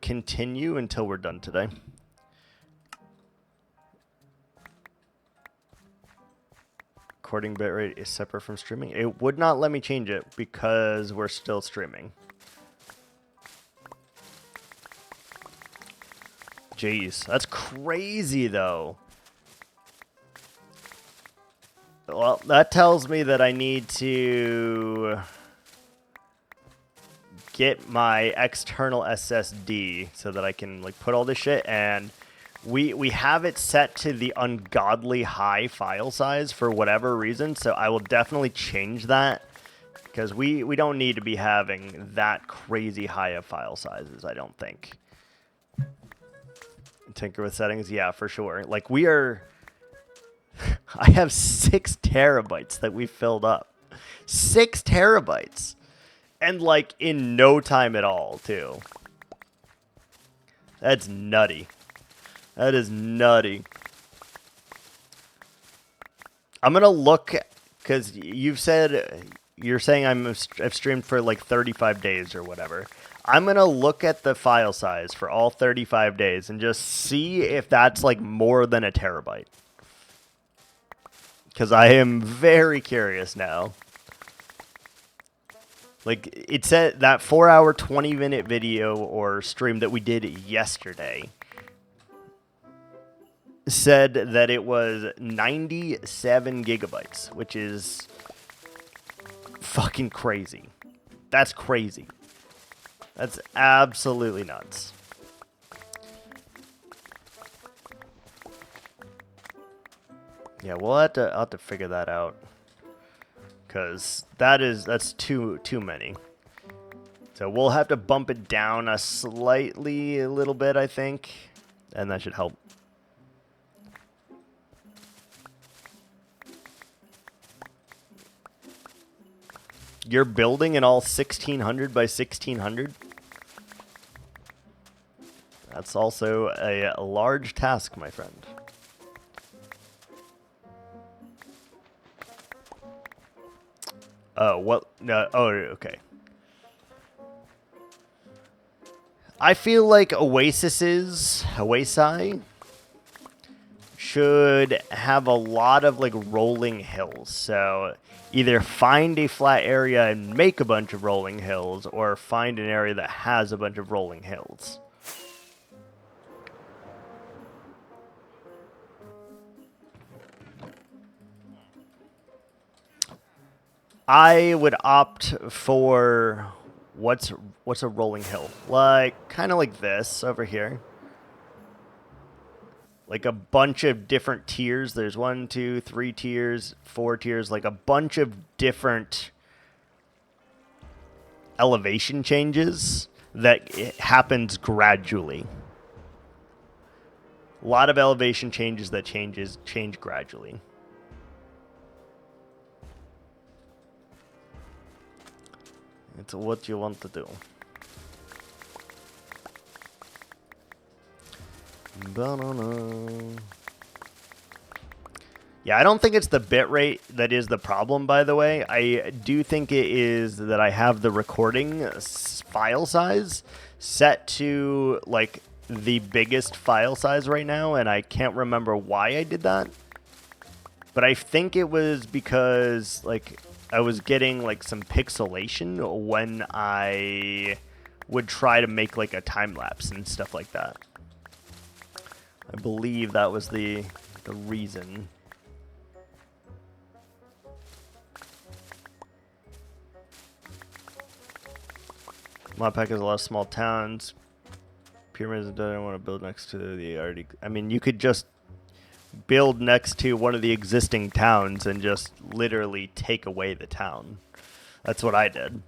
continue until we're done today. Recording bitrate is separate from streaming. It would not let me change it because we're still streaming. Jeez, that's crazy though. Well, that tells me that I need to get my external SSD so that I can like put all this shit, and we have it set to the ungodly high file size for whatever reason, so I will definitely change that because we don't need to be having that crazy high of file sizes, I don't think. Tinker with settings, yeah, for sure. Like we are I have 6 terabytes that we filled up. 6 terabytes. And like in no time at all, too. That's nutty. That is nutty. I'm going to look, because you've said, you're saying I've streamed for like 35 days or whatever. I'm going to look at the file size for all 35 days and just see if that's like more than a terabyte. Because I am very curious now. Like, it said that 4-hour, 20-minute video or stream that we did yesterday said that it was 97 gigabytes, which is fucking crazy. That's crazy. That's absolutely nuts. Yeah, I'll have to figure that out, because that's too many. So we'll have to bump it down a little bit, I think, and that should help. You're building an all 1600 by 1600? That's also a large task, my friend. Oh, what? No. Oh, okay. I feel like Oasi should have a lot of like rolling hills. So either find a flat area and make a bunch of rolling hills, or find an area that has a bunch of rolling hills. I would opt for what's a rolling hill? Like kind of like this over here. Like a bunch of different tiers. There's 1, 2, 3 tiers, 4 tiers, like a bunch of different elevation changes that it happens gradually. A lot of elevation changes that change gradually. It's what you want to do. Yeah, I don't think it's the bitrate that is the problem, by the way. I do think it is that I have the recording file size set to like the biggest file size right now, and I can't remember why I did that. But I think it was because like I was getting like some pixelation when I would try to make like a time lapse and stuff like that. I believe that was the reason. Mod pack has a lot of small towns. Pyramids don't want to build next to the already. I mean, you could just build next to one of the existing towns and just literally take away the town. That's what I did.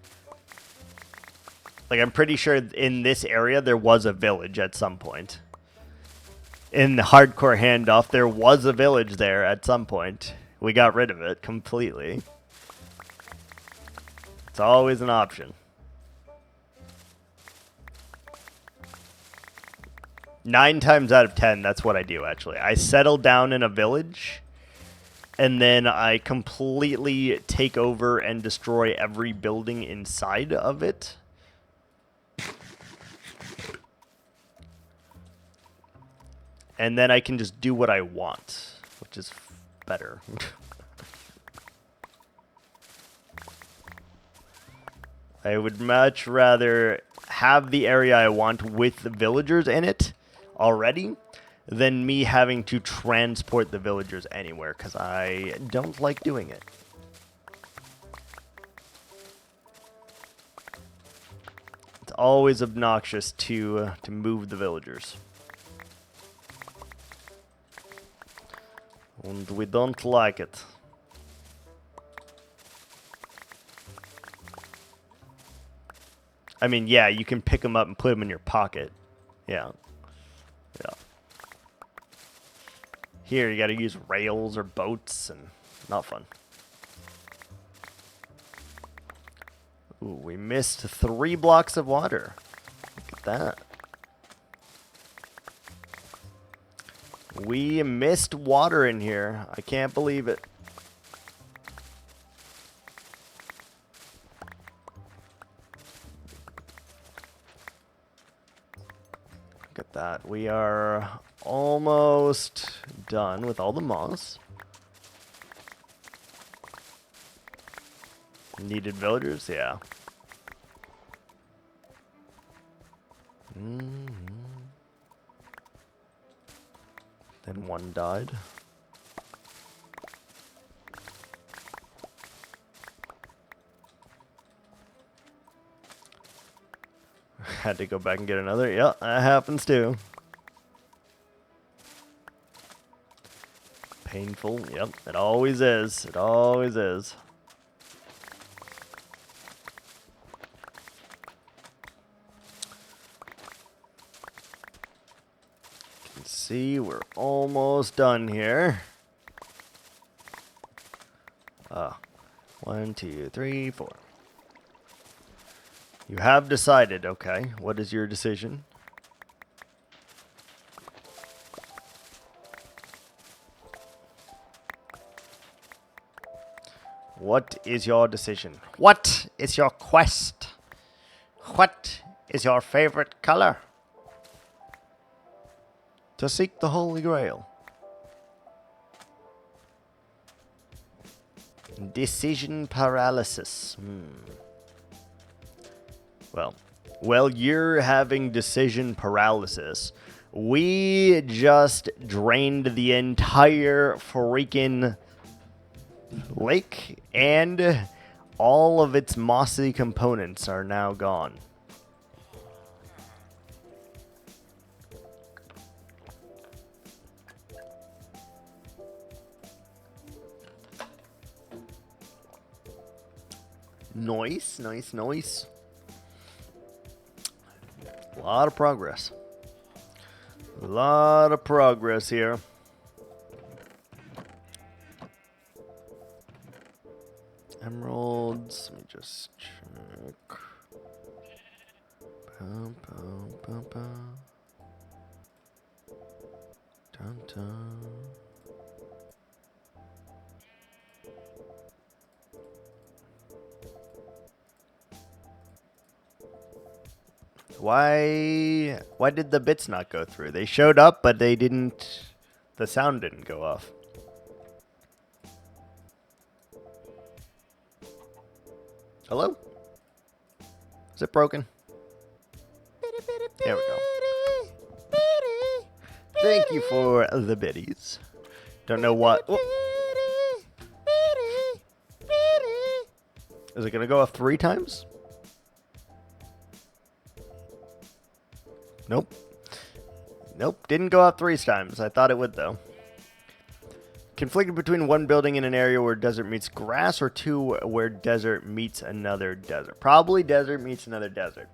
Like, I'm pretty sure in this area there was a village at some point. In the hardcore handoff, there was a village there at some point. We got rid of it completely. It's always an option. 9 times out of 10, that's what I do, actually. I settle down in a village, and then I completely take over and destroy every building inside of it. And then I can just do what I want, which is better. I would much rather have the area I want with the villagers in it already than me having to transport the villagers anywhere, because I don't like doing it. It's always obnoxious to move the villagers. And we don't like it. I mean, yeah, you can pick them up and put them in your pocket. Yeah. Yeah. Here, you gotta use rails or boats, and not fun. Ooh, we missed 3 blocks of water. Look at that. We missed water in here. I can't believe it. Look at that. We are almost done with all the moss. Needed villagers? Yeah. Then one died. Had to go back and get another. Yeah, that happens too. Painful. Yep, it always is. It always is. You can see we're almost done here. 1, 2, 3, 4. You have decided, okay. What is your decision? What is your decision? What is your quest? What is your favorite color? To seek the Holy Grail. Decision paralysis. Well, you're having decision paralysis. We just drained the entire freaking lake, and all of its mossy components are now gone. Nice, nice, nice. A lot of progress. A lot of progress here. Emeralds. Let me just check. Bum, bum, bum, bum. Dun, dun. Why did the bits not go through? They showed up, but they didn't. The sound didn't go off. Hello? Is it broken? There we go. Thank you for the biddies. Don't know what. Oh. Is it gonna go off 3 times? Nope. Nope, didn't go out 3 times. I thought it would, though. Conflicted between 1 building in an area where desert meets grass, or 2 where desert meets another desert. Probably desert meets another desert.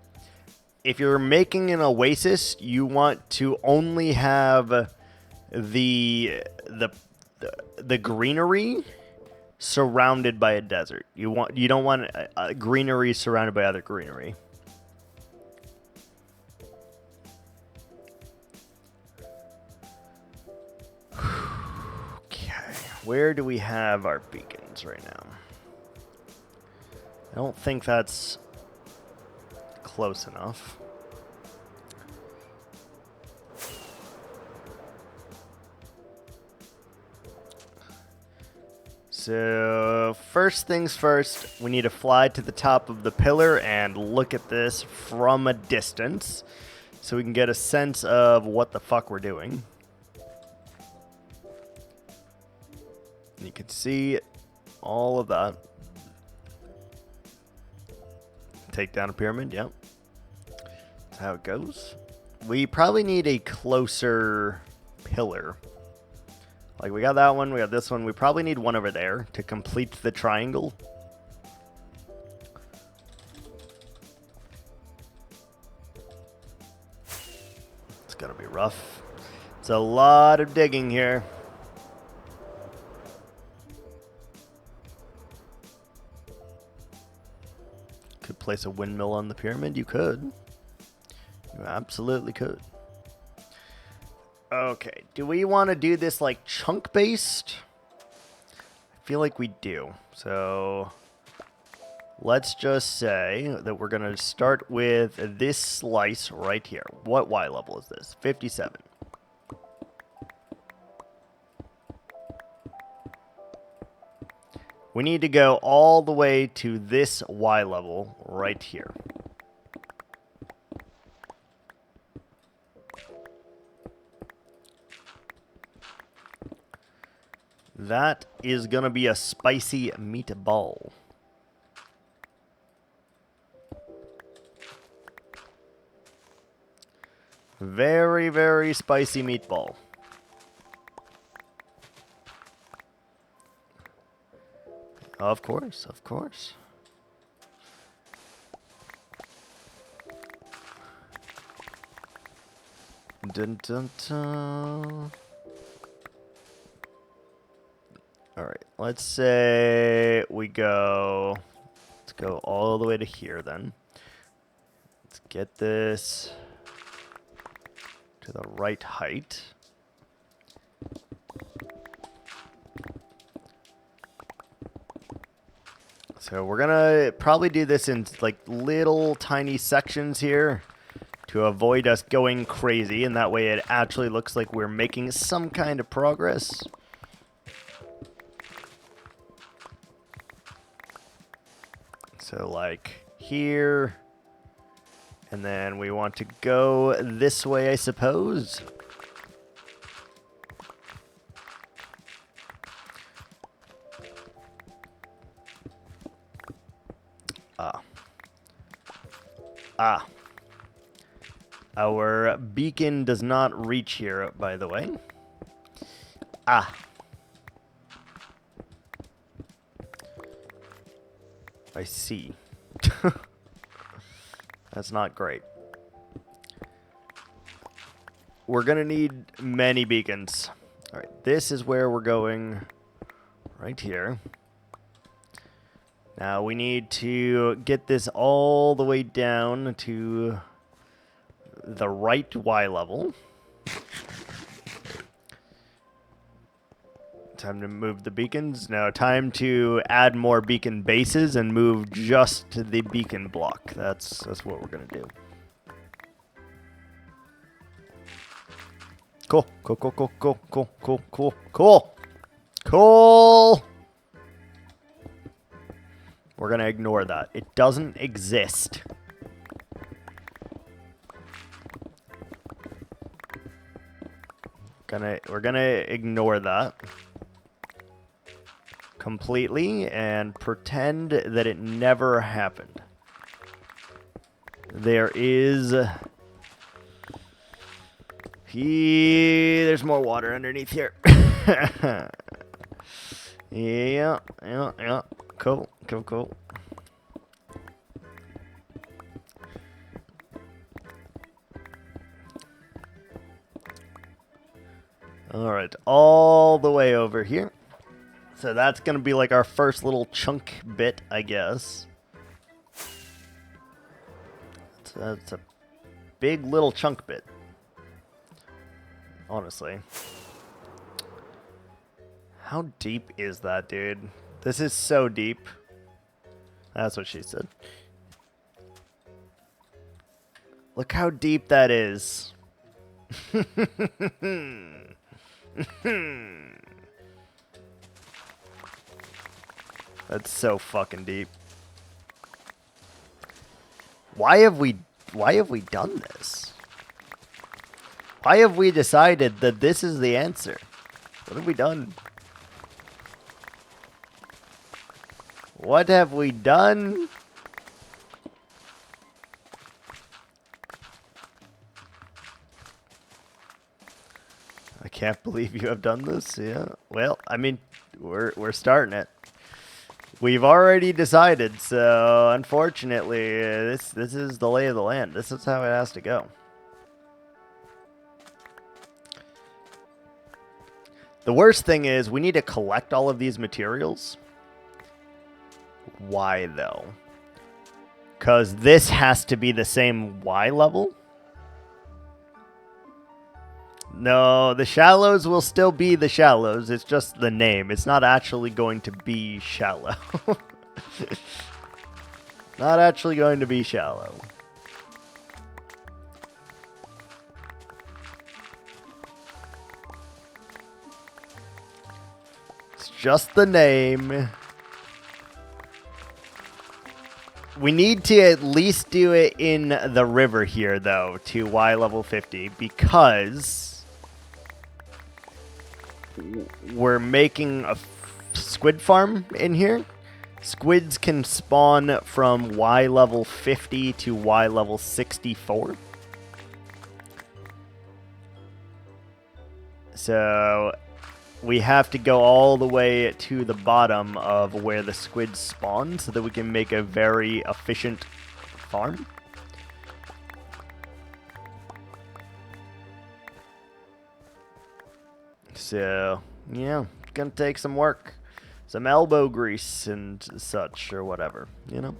If you're making an oasis, you want to only have the greenery surrounded by a desert. You don't want greenery surrounded by other greenery. Where do we have our beacons right now? I don't think that's close enough. So first things first, we need to fly to the top of the pillar and look at this from a distance so we can get a sense of what the fuck we're doing. You can see all of that. Take down a pyramid, yep. That's how it goes. We probably need a closer pillar. Like, we got that one, we got this one. We probably need one over there to complete the triangle. It's gonna be rough. It's a lot of digging here. Could place a windmill on the pyramid. You could. You absolutely could. Okay, do we want to do this like chunk based? I feel like we do. So let's just say that we're going to start with this slice right here. What Y level is this? 57. We need to go all the way to this Y level right here. That is going to be a spicy meatball. Very, very spicy meatball. Of course, of course. Dun, dun, dun. All right, let's say let's go all the way to here then. Let's get this to the right height. So we're gonna probably do this in like little tiny sections here to avoid us going crazy, and that way it actually looks like we're making some kind of progress. So like here, and then we want to go this way, I suppose. Our beacon does not reach here, by the way. I see. That's not great. We're gonna need many beacons. All right, this is where we're going, right here. Now we need to get this all the way down to the right Y level. Time to move the beacons. Now time to add more beacon bases and move just to the beacon block. That's what we're gonna do. Cool. We're gonna ignore that. It doesn't exist. We're gonna ignore that completely and pretend that it never happened. There's more water underneath here. Yeah. Cool. All right, all the way over here. So that's going to be like our first little chunk bit, I guess. That's a big little chunk bit, honestly. How deep is that, dude? This is so deep. That's what she said. Look how deep that is. That's so fucking deep. Why have we done this? Why have we decided that this is the answer? What have we done? What have we done? I can't believe you have done this. Yeah. Well, I mean, we're starting it. We've already decided, so unfortunately, this is the lay of the land. This is how it has to go. The worst thing is we need to collect all of these materials. Why, though? Because this has to be the same Y level? No, the shallows will still be the shallows. It's just the name. It's not actually going to be shallow. Not actually going to be shallow. It's just the name. We need to at least do it in the river here, though, to Y level 50, because we're making a squid farm in here. Squids can spawn from Y level 50 to Y level 64. So we have to go all the way to the bottom of where the squids spawn so that we can make a very efficient farm. So, yeah, it's gonna take some work. Some elbow grease and such, or whatever, you know?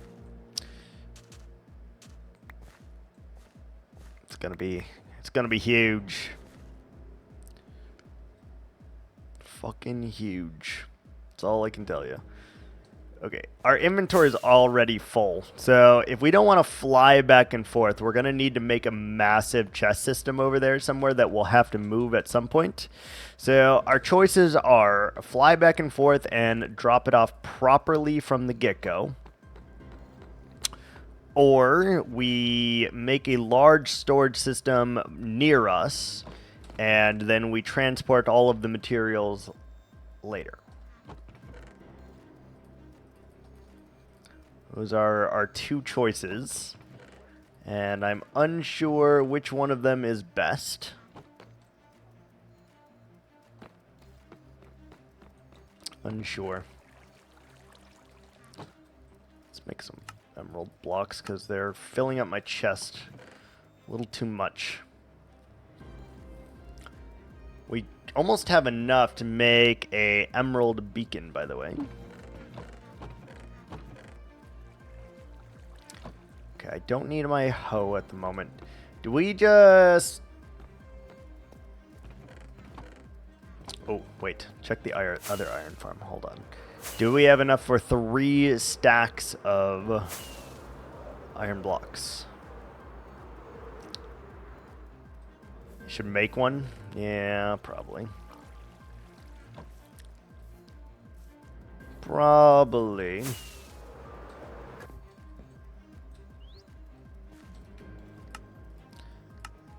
It's gonna be huge. Fucking huge. That's all I can tell you. Okay, our inventory is already full. So if we don't want to fly back and forth, we're going to need to make a massive chest system over there somewhere that we'll have to move at some point. So our choices are fly back and forth and drop it off properly from the get-go. Or we make a large storage system near us, and then we transport all of the materials later. Those are our two choices, and I'm unsure which one of them is best. Unsure. Let's make some emerald blocks because they're filling up my chest a little too much. We almost have enough to make a emerald beacon, by the way. Okay, I don't need my hoe at the moment. Do we just... Oh, wait. Check the other iron farm. Hold on. Do we have enough for 3 stacks of iron blocks? Should make one? Yeah, probably. Probably.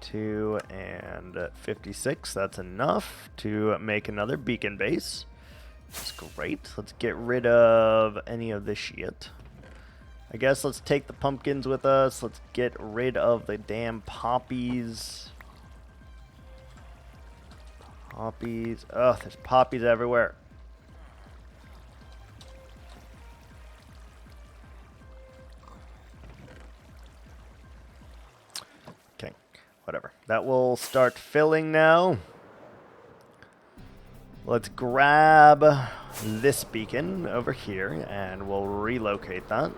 $2 and 56. That's enough to make another beacon base. That's great. Let's get rid of any of this shit. I guess let's take the pumpkins with us. Let's get rid of the damn poppies. Poppies. Ugh, there's poppies everywhere. Okay, whatever. That will start filling now. Let's grab this beacon over here and we'll relocate that.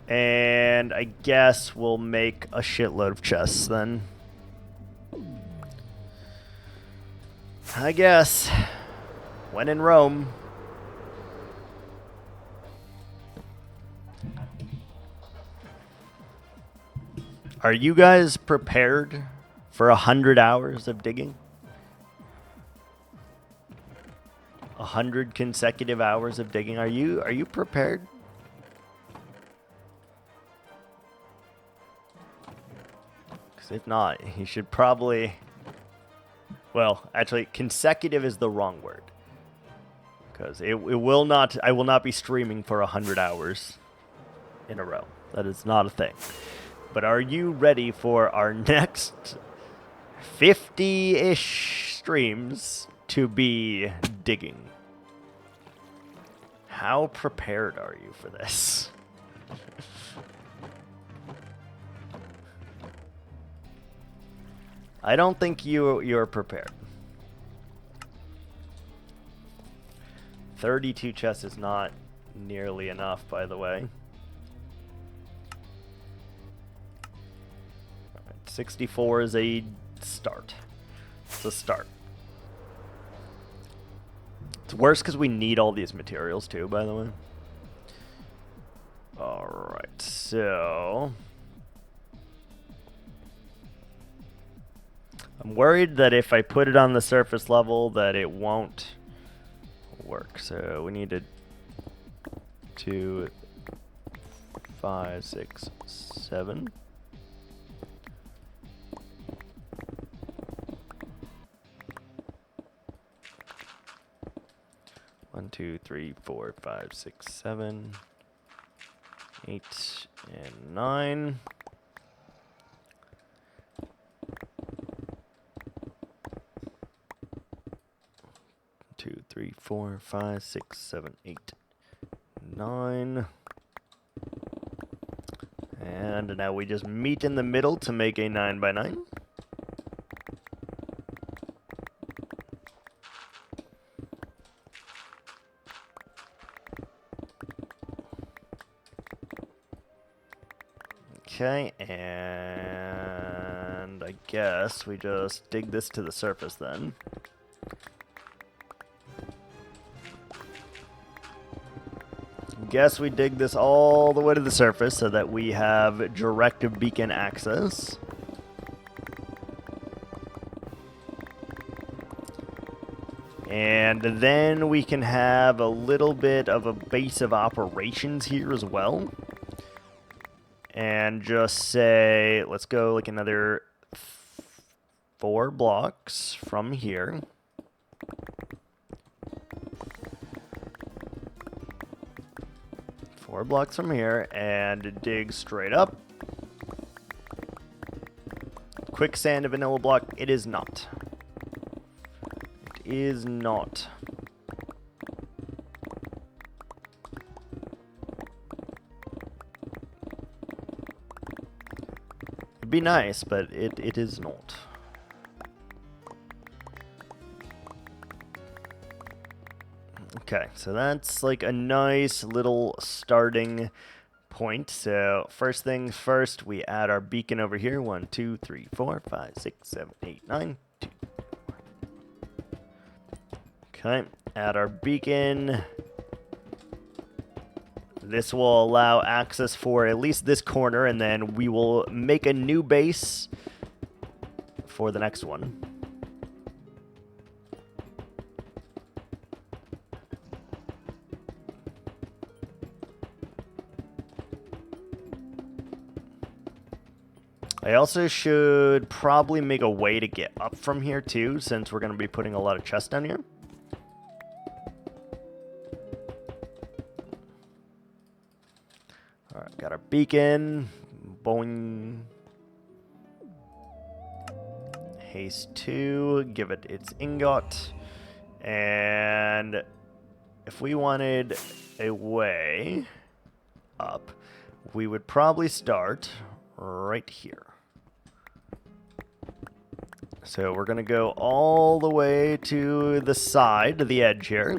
And I guess we'll make a shitload of chests then. I guess. When in Rome. Are you guys prepared for 100 hours of digging? 100 consecutive hours of digging. Are you prepared? Because if not, you should probably... Well, actually, consecutive is the wrong word. Because it will not... I will not be streaming for 100 hours in a row. That is not a thing. But are you ready for our next 50-ish streams to be digging? How prepared are you for this? I don't think you're prepared. 32 chests is not nearly enough, by the way. 64 is a start. It's a start. It's worse because we need all these materials too, by the way. Alright, so... I'm worried that if I put it on the surface level that it won't work. So we need to 2, 5, 6, 7. One, 2, 3, 4, 5, 6, 7, 8, and 9. 2, 3, 4, 5, 6, 7, 8, 9. And now we just meet in the middle to make a 9 by 9. Okay, and I guess we just dig this to the surface then. Guess we dig this all the way to the surface so that we have direct beacon access. And then we can have a little bit of a base of operations here as well. And just say, let's go like another 4 blocks from here. Blocks from here and dig straight up. Quicksand, a vanilla block. It is not. It is not. It'd be nice, but it is not. Okay, so that's like a nice little starting point. So first things first, we add our beacon over here. 1, 2, 3, 4, 5, 6, 7, 8, 9. 2, 4. Okay, add our beacon. This will allow access for at least this corner, and then we will make a new base for the next one. I also should probably make a way to get up from here too, since we're going to be putting a lot of chests down here. Alright, got our beacon. Boing. Haste 2. Give it its ingot. And if we wanted a way up, we would probably start right here. So we're going to go all the way to the side, to the edge here.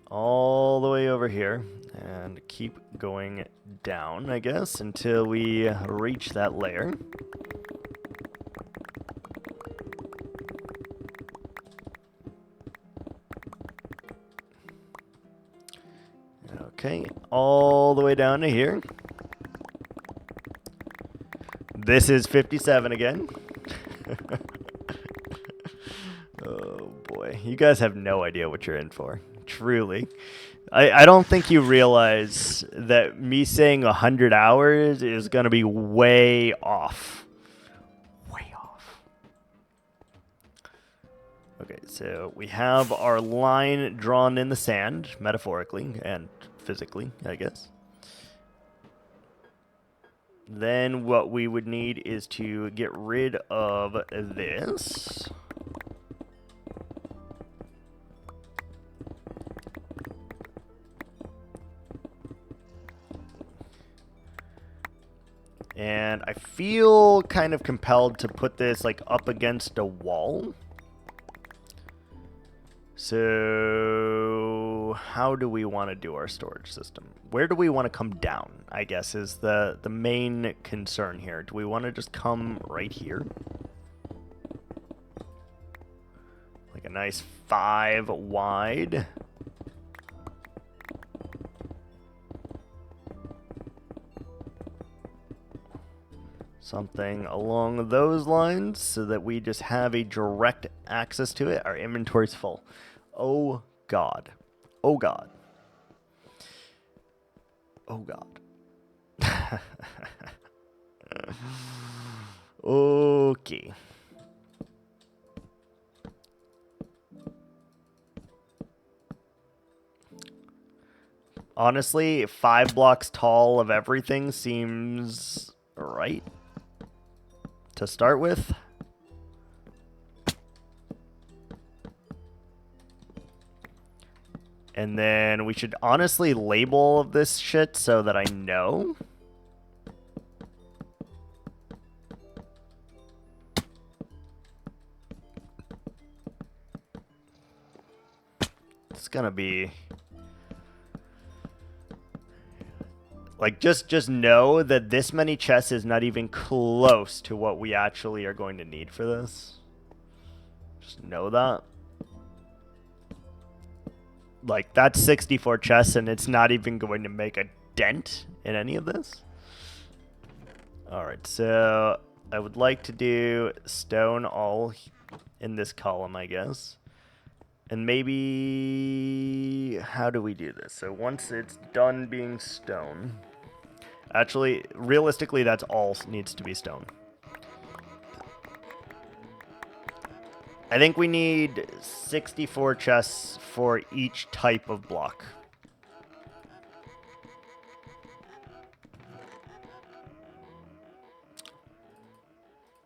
All the way over here. And keep going down, I guess, until we reach that layer. Okay, all the way down to here. This is 57 again. Oh boy, you guys have no idea what you're in for. Truly. I don't think you realize that me saying 100 hours is going to be way off. Way off. Okay, so we have our line drawn in the sand, metaphorically and physically, I guess. Then what we would need is to get rid of this. And I feel kind of compelled to put this like up against a wall. So how do we want to do our storage system? Where do we want to come down, I guess, is the main concern here. Do we want to just come right here? Like a nice 5 wide. Something along those lines so that we just have a direct access to it. Our inventory's full. Oh, God. Oh, God. Oh, God. Okay. Honestly, 5 blocks tall of everything seems right to start with. And then we should honestly label all of this shit so that I know. It's gonna be like just know that this many chests is not even close to what we actually are going to need for this. Just know that. Like, that's 64 chests, and it's not even going to make a dent in any of this. Alright, so I would like to do stone all in this column, I guess. And maybe... how do we do this? So once it's done being stone... Actually, realistically, that's all needs to be stone. I think we need 64 chests for each type of block.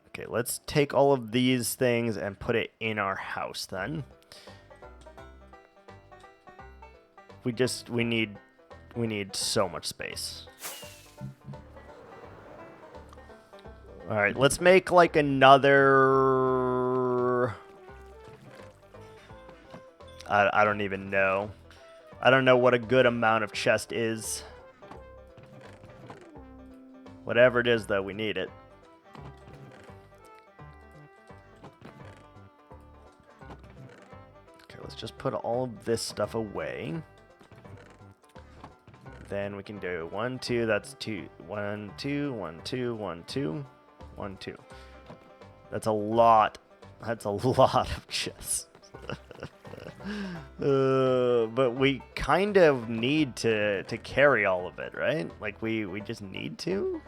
Okay, let's take all of these things and put it in our house then. We need so much space. All right, let's make like another... I don't even know. I don't know what a good amount of chest is. Whatever it is, though, we need it. Okay, let's just put all of this stuff away. Then we can do 1, 2, that's 2. 1, 2, 1, 2, 1, 2, 1, 2. That's a lot. That's a lot of chests. But we kind of need to carry all of it, right? Like, we just need to?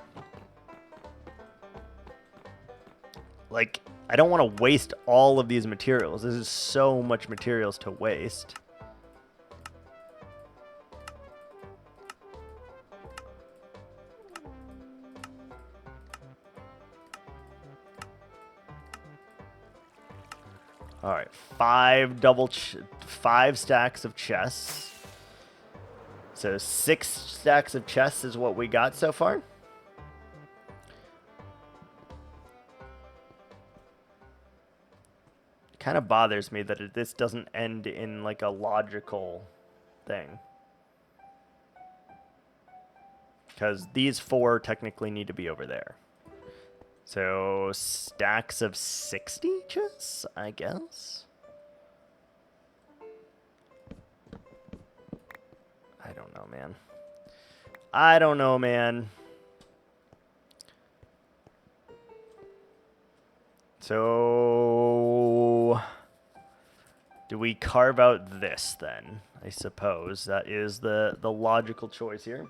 Like, I don't want to waste all of these materials. This is so much materials to waste. All right, 5 stacks of chests. So 6 stacks of chests is what we got so far. Kind of bothers me that this doesn't end in like a logical thing. Because these 4 technically need to be over there. So, stacks of 60 chests, I guess? I don't know, man. I don't know, man. So, do we carve out this then? I suppose that is the logical choice here.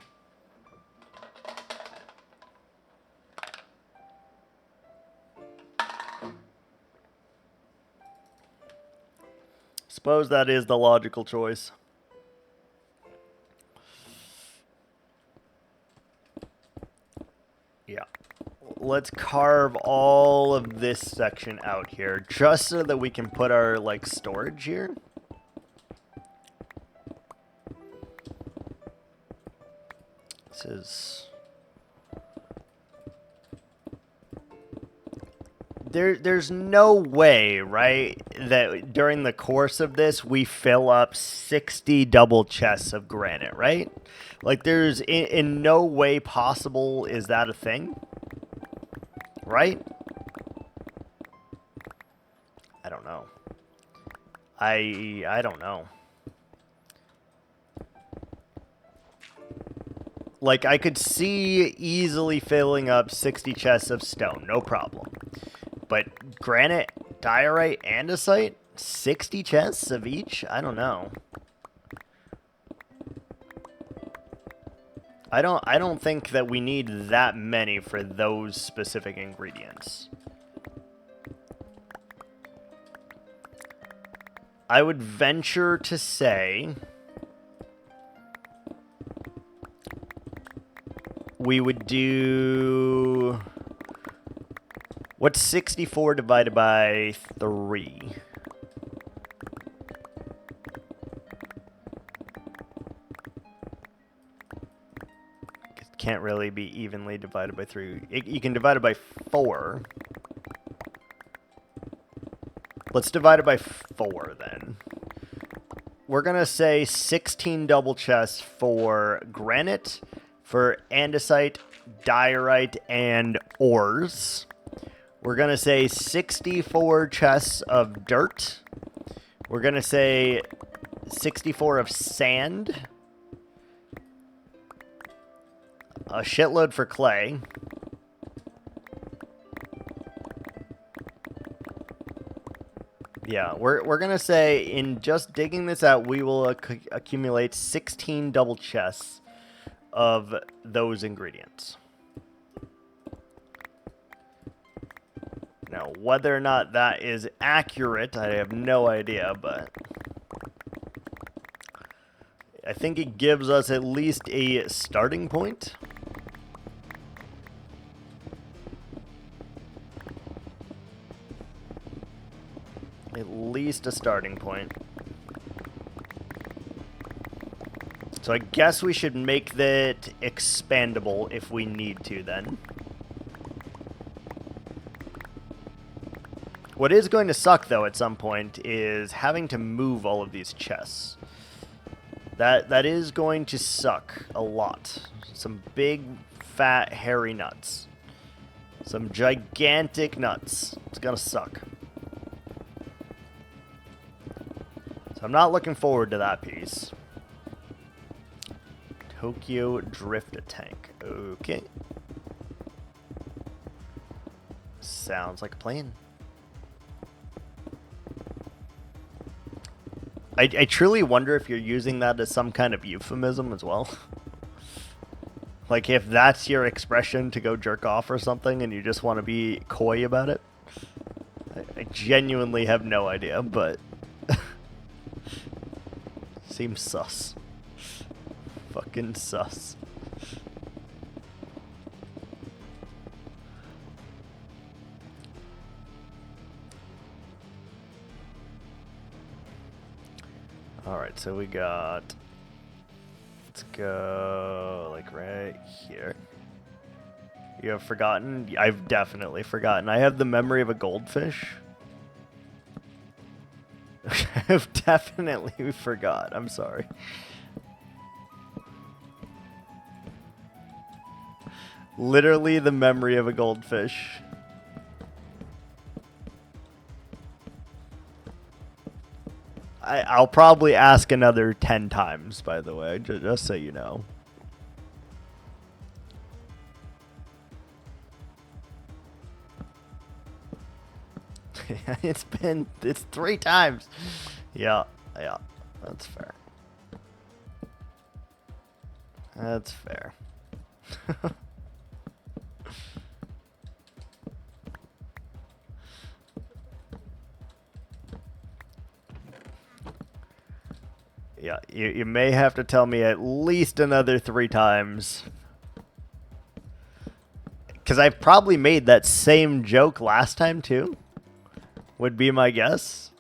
Suppose that is the logical choice. Yeah. Let's carve all of this section out here just so that we can put our like storage here. This is there's no way, right, that during the course of this we fill up 60 double chests of granite, right? Like there's in no way possible is that a thing? Right? I don't know. I don't know. Like I could see easily filling up 60 chests of stone, no problem. But granite, diorite, andesite, 60 chests of each? I don't know. I don't think that we need that many for those specific ingredients. I would venture to say we would do... What's 64 divided by 3? Can't really be evenly divided by 3. You can divide it by 4. Let's divide it by 4 then. We're going to say 16 double chests for granite, for andesite, diorite, and ores. We're going to say 64 chests of dirt. We're going to say 64 of sand. A shitload for clay. Yeah, we're going to say in just digging this out, we will accumulate 16 double chests of those ingredients. Now, whether or not that is accurate, I have no idea, but I think it gives us at least a starting point. At least a starting point. So I guess we should make that expandable if we need to then. What is going to suck, though, at some point is having to move all of these chests. That is going to suck a lot. Some big, fat, hairy nuts. Some gigantic nuts. It's gonna suck. So I'm not looking forward to that piece. Tokyo Drift Tank. Okay. Sounds like a plan. I truly wonder if you're using that as some kind of euphemism as well. Like if that's your expression to go jerk off or something and you just want to be coy about it. I genuinely have no idea, but seems sus. Fucking sus. Alright, so we got... Let's go, like, right here. You have forgotten? I've definitely forgotten. I have the memory of a goldfish. I've definitely forgot. I'm sorry. Literally the memory of a goldfish. I'll probably ask another 10 times, by the way, just so you know. It's 3 times. Yeah, yeah, that's fair. That's fair. Yeah, you may have to tell me at least another 3 times. Because I probably made that same joke last time too. Would be my guess.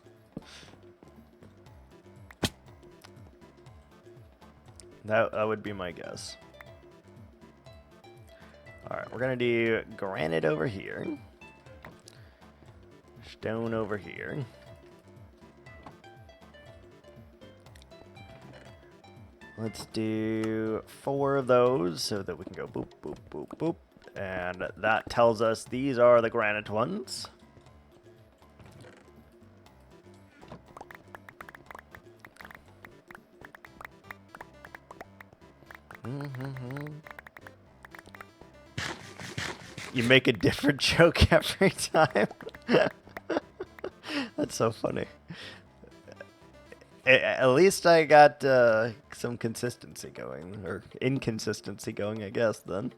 That would be my guess. Alright, we're going to do granite over here. Stone over here. Let's do 4 of those so that we can go boop, boop, boop, boop. And that tells us these are the granite ones. You make a different joke every time. That's so funny. At least I got some consistency going, or inconsistency going, I guess, then.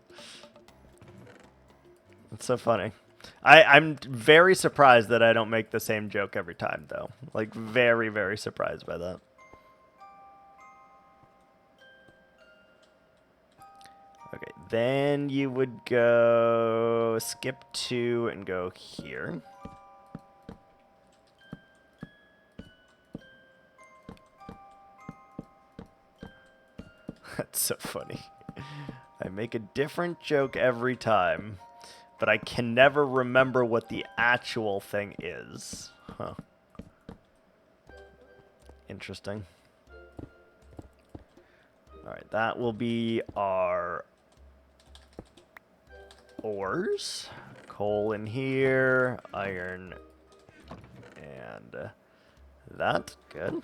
That's so funny. I'm very surprised that I don't make the same joke every time, though. Like, very, very surprised by that. Okay, then you would go skip 2 and go here. That's so funny. I make a different joke every time, but I can never remember what the actual thing is. Huh. Interesting. Alright, that will be our ores. Coal in here, iron, and that. Good.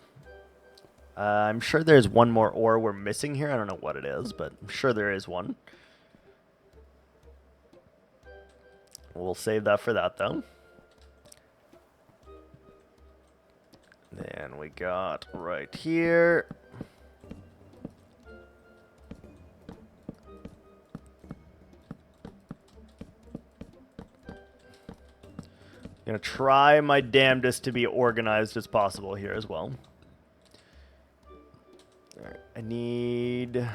I'm sure there's one more ore we're missing here. I don't know what it is, but I'm sure there is one. We'll save that for that, though. Then we got right here. I'm going to try my damnedest to be organized as possible here as well. All right, I need...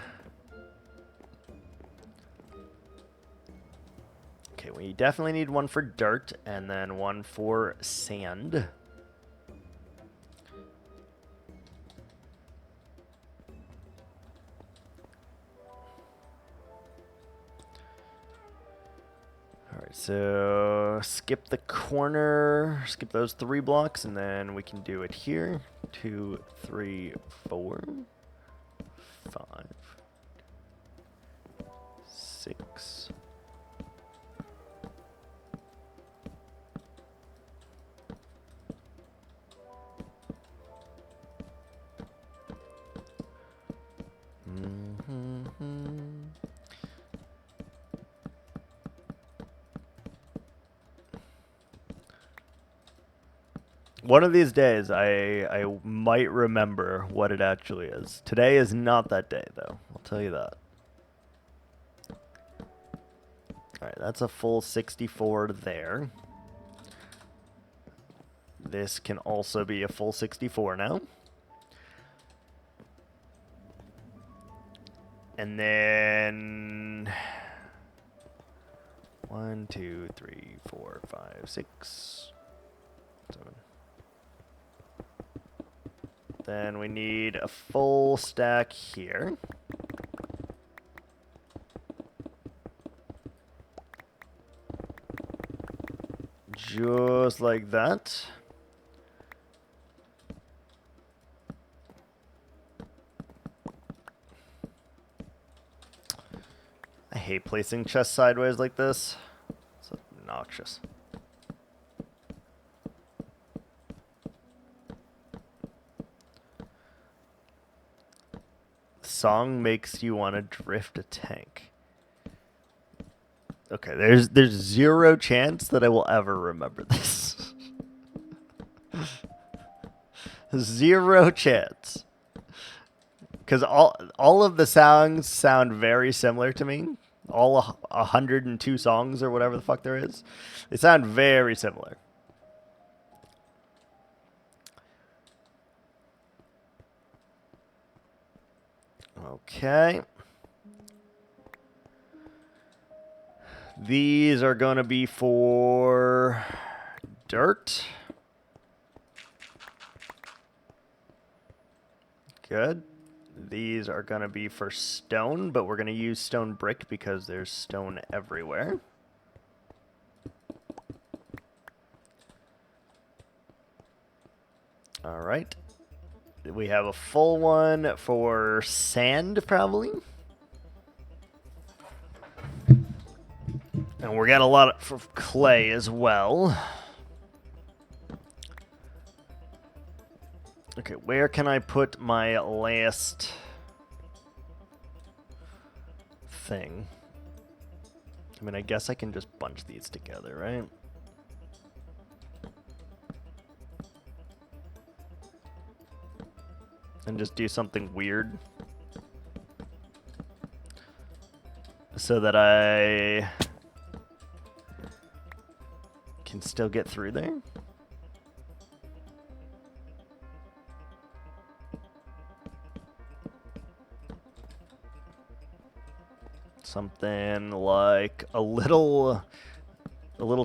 Okay, we definitely need one for dirt and then one for sand. Alright, so skip the corner, skip those 3 blocks, and then we can do it here. 2, 3, 4, 5, 6. One of these days, I might remember what it actually is. Today is not that day, though. I'll tell you that. Alright, that's a full 64 there. This can also be a full 64 now. And then... 1, 2, 3, 4, 5, 6, 7. Then we need a full stack here. Just like that. I hate placing chests sideways like this. It's obnoxious. Song makes you want to drift a tank. Okay, there's 0 chance that I will ever remember this. 0 chance. Because all of the songs sound very similar to me. All 102 songs or whatever the fuck there is. They sound very similar. Okay. These are going to be for dirt. Good. These are going to be for stone, but we're going to use stone brick because there's stone everywhere. All right. We have a full one for sand, probably. And we're got a lot for clay as well. Okay, where can I put my last thing? I mean, I guess I can just bunch these together, right? And just do something weird. So that I can still get through there. Something like a little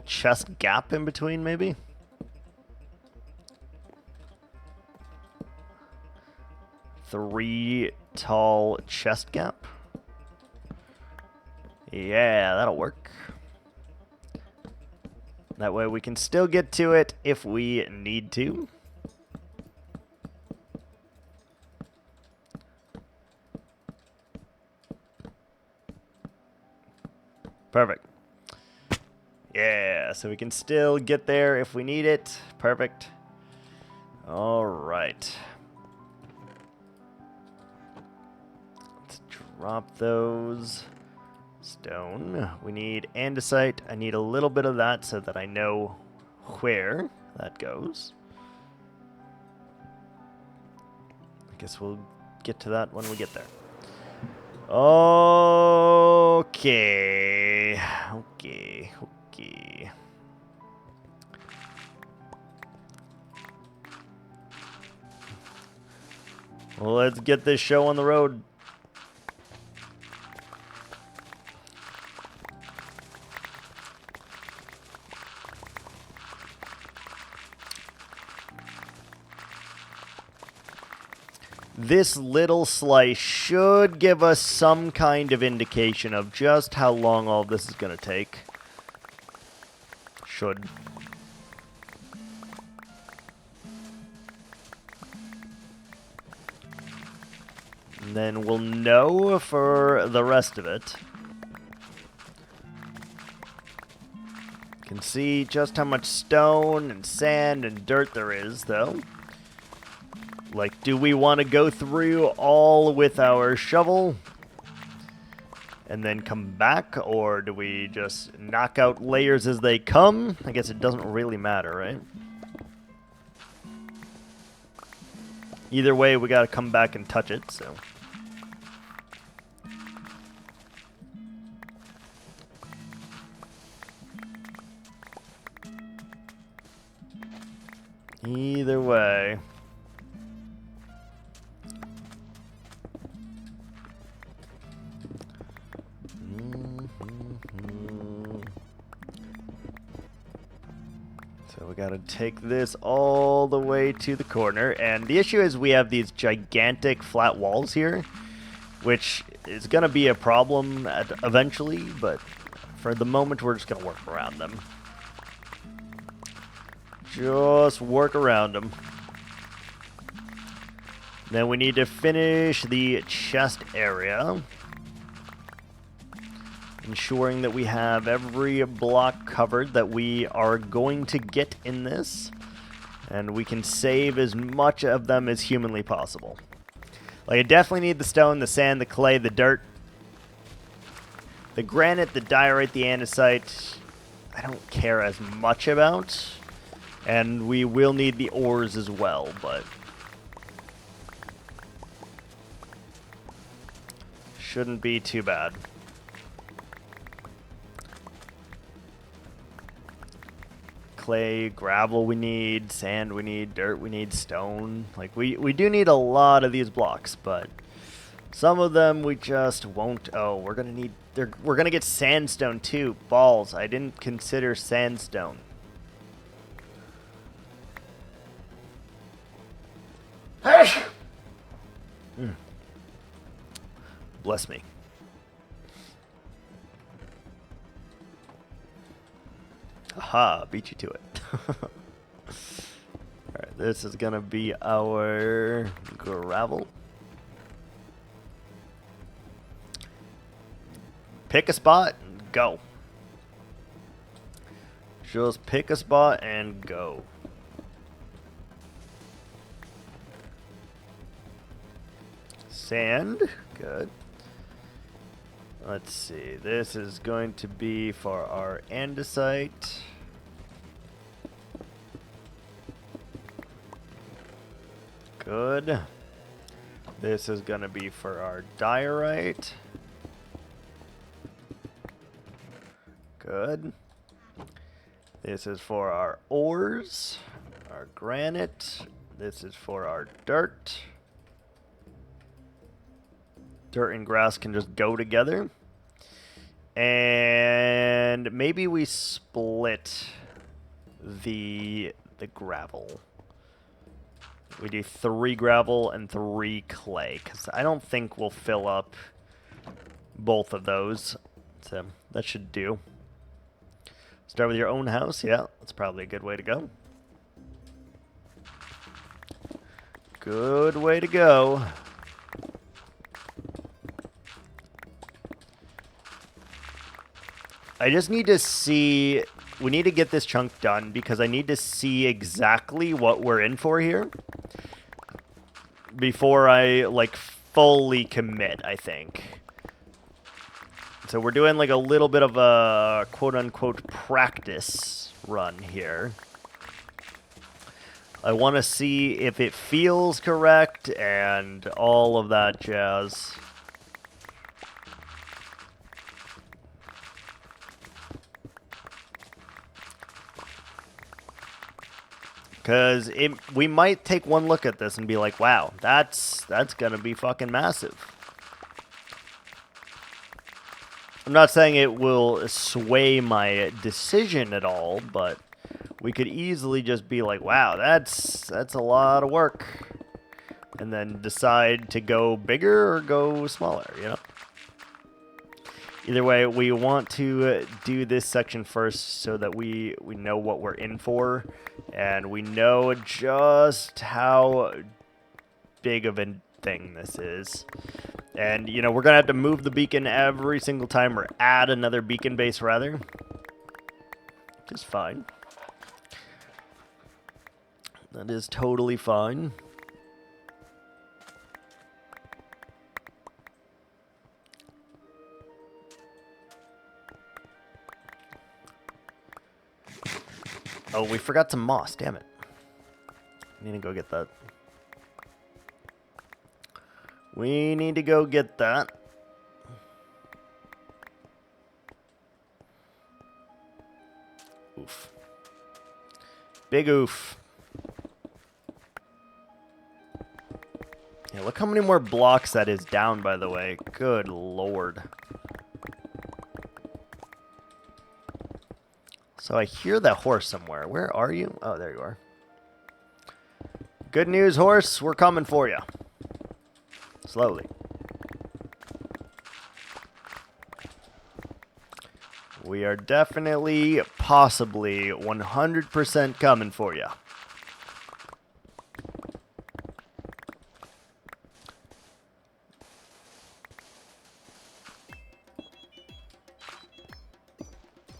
chest gap in between, maybe. Three tall chest gap. Yeah, that'll work. That way we can still get to it if we need to. Perfect. Yeah, so we can still get there if we need it. Perfect. All right. Let's drop those. Stone. We need andesite. I need a little bit of that so that I know where that goes. I guess we'll get to that when we get there. Okay. Okay. Okay. Well, let's get this show on the road. This little slice should give us some kind of indication of just how long all this is going to take. Should. And then we'll know for the rest of it. Can see just how much stone and sand and dirt there is, though. Like, do we want to go through all with our shovel and then come back, or do we just knock out layers as they come? I guess it doesn't really matter, right? Either way, we got to come back and touch it, so. Either way. So we gotta take this all the way to the corner, and the issue is we have these gigantic flat walls here, which is gonna be a problem eventually, but for the moment we're just gonna work around them. Just work around them. Then we need to finish the chest area, ensuring that we have every block covered that we are going to get in this, and we can save as much of them as humanly possible. Like, I definitely need the stone, the sand, the clay, the dirt, the granite, the diorite, the andesite. I don't care as much about, and we will need the ores as well, but Shouldn't be too bad. Clay, gravel we need, sand we need, dirt we need, stone. Like, we do need a lot of these blocks, but some of them we just won't. Oh, we're gonna need, we're gonna get sandstone too. Balls, I didn't consider sandstone. Bless me. Aha, beat you to it. Alright, this is gonna be our gravel. Pick a spot, go. Just pick a spot and go. Sand, good. Let's see, this is going to be for our andesite. Good. This is going to be for our diorite. Good. This is for our ores, our granite. This is for our dirt. Dirt and grass can just go together. And maybe we split the gravel. We do 3 gravel and 3 clay, because I don't think we'll fill up both of those. So that should do. Start with your own house. Yeah, that's probably a good way to go. Good way to go. I just need to see, we need to get this chunk done because I need to see exactly what we're in for here before I, like, fully commit, I think. So we're doing, like, a little bit of a quote-unquote practice run here. I want to see if it feels correct and all of that jazz. Because we might take one look at this and be like, wow, that's going to be fucking massive. I'm not saying it will sway my decision at all, but we could easily just be like, wow, that's a lot of work. And then decide to go bigger or go smaller, you know? Either way, we want to do this section first so that we know what we're in for. And we know just how big of a thing this is. And, you know, we're going to have to move the beacon every single time, or add another beacon base, rather. Which is fine. That is totally fine. Oh, we forgot some moss, damn it. I need to go get that. We need to go get that. Oof. Big oof. Yeah, look how many more blocks that is down, by the way. Good lord. So I hear that horse somewhere. Where are you? Oh, there you are. Good news, horse. We're coming for you. Slowly. We are definitely, possibly, 100% coming for you.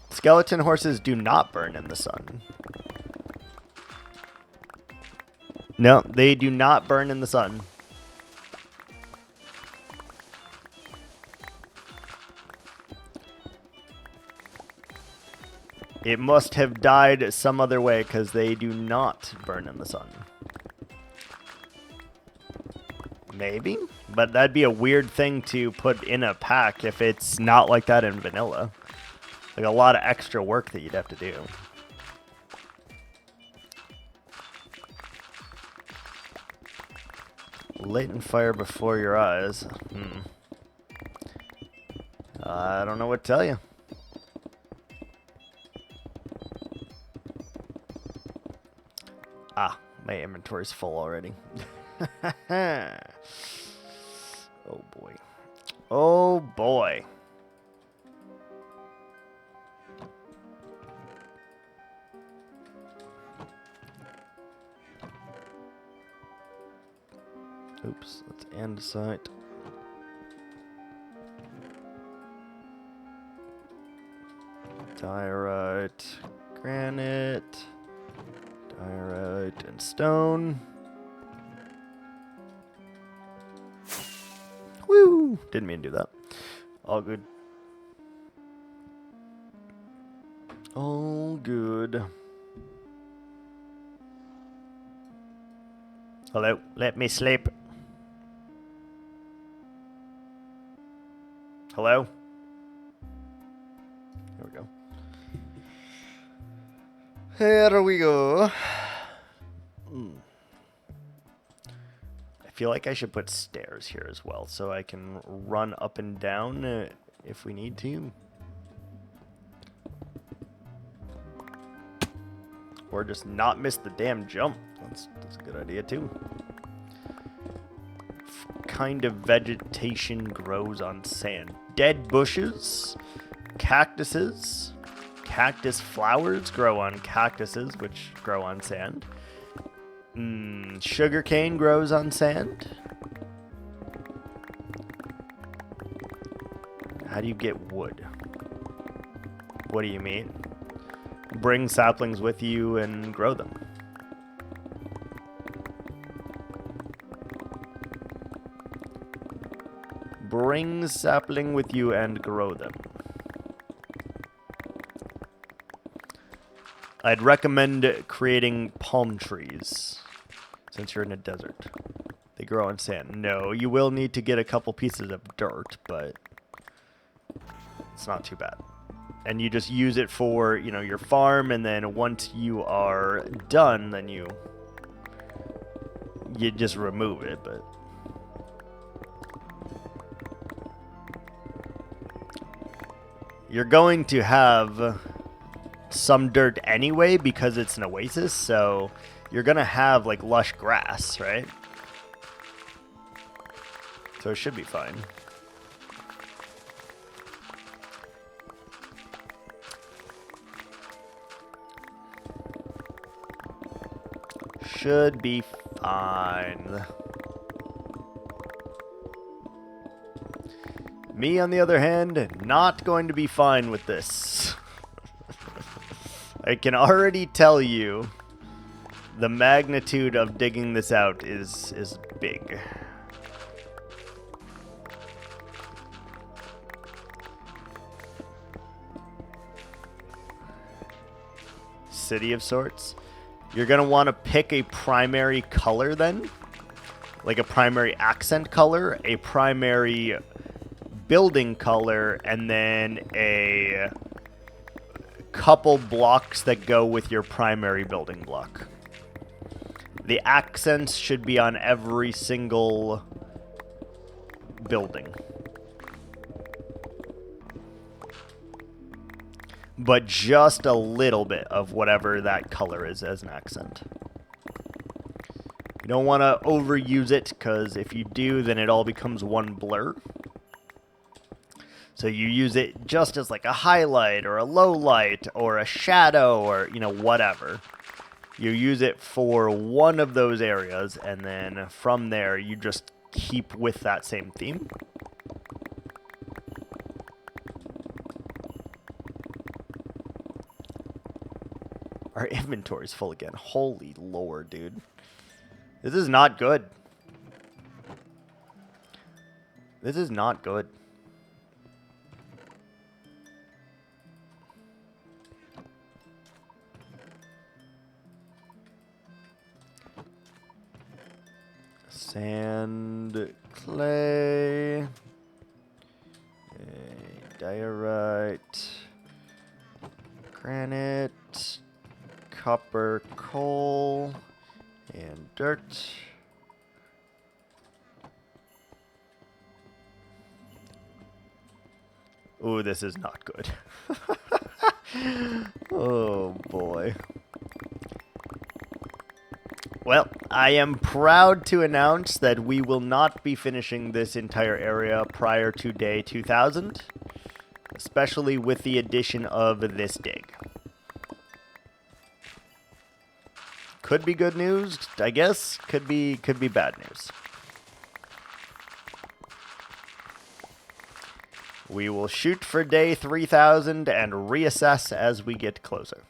Skeleton horses do not burn in the sun. No, they do not burn in the sun. It must have died some other way because they do not burn in the sun. Maybe, but that'd be a weird thing to put in a pack if it's not like that in vanilla. Like a lot of extra work that you'd have to do. Latent fire before your eyes. I don't know what to tell you. Ah, my inventory's full already. Oh boy. Oh boy. Oops, that's andesite. Diorite, granite, diorite, and stone. Woo! Didn't mean to do that. All good. All good. Hello, let me sleep. Hello? There we go. Here we go. I feel like I should put stairs here as well, so I can run up and down if we need to. Or just not miss the damn jump. That's a good idea too. What kind of vegetation grows on sand? Dead bushes, cactuses. Cactus flowers grow on cactuses, which grow on sand. Sugarcane grows on sand. How do you get wood? What do you mean? Bring saplings with you and grow them. Bring sapling with you and grow them. I'd recommend creating palm trees, since you're in a desert. They grow on sand. No, you will need to get a couple pieces of dirt, but it's not too bad. And you just use it for, you know, your farm, and then once you are done, then you just remove it, but... You're going to have some dirt anyway because it's an oasis, so you're gonna have like lush grass, right? So it should be fine. Should be fine. Me, on the other hand, not going to be fine with this. I can already tell you the magnitude of digging this out is big. City of sorts. You're going to want to pick a primary color then. Like a primary accent color, a primary building color, and then a couple blocks that go with your primary building block. The accents should be on every single building. But just a little bit of whatever that color is as an accent. You don't want to overuse it, because if you do, then it all becomes one blur. So you use it just as like a highlight or a low light or a shadow or, you know, whatever. You use it for one of those areas, and then from there you just keep with that same theme. Our inventory's full again. Holy lord, dude. This is not good. This is not good. Sand. and clay. Diorite. Granite. Copper, coal, and dirt. Ooh, this is not good. Oh, boy. Well, I am proud to announce that we will not be finishing this entire area prior to day 2000, especially with the addition of this dig. Could be good news, I guess. Could be bad news. We will shoot for day 3000 and reassess as we get closer.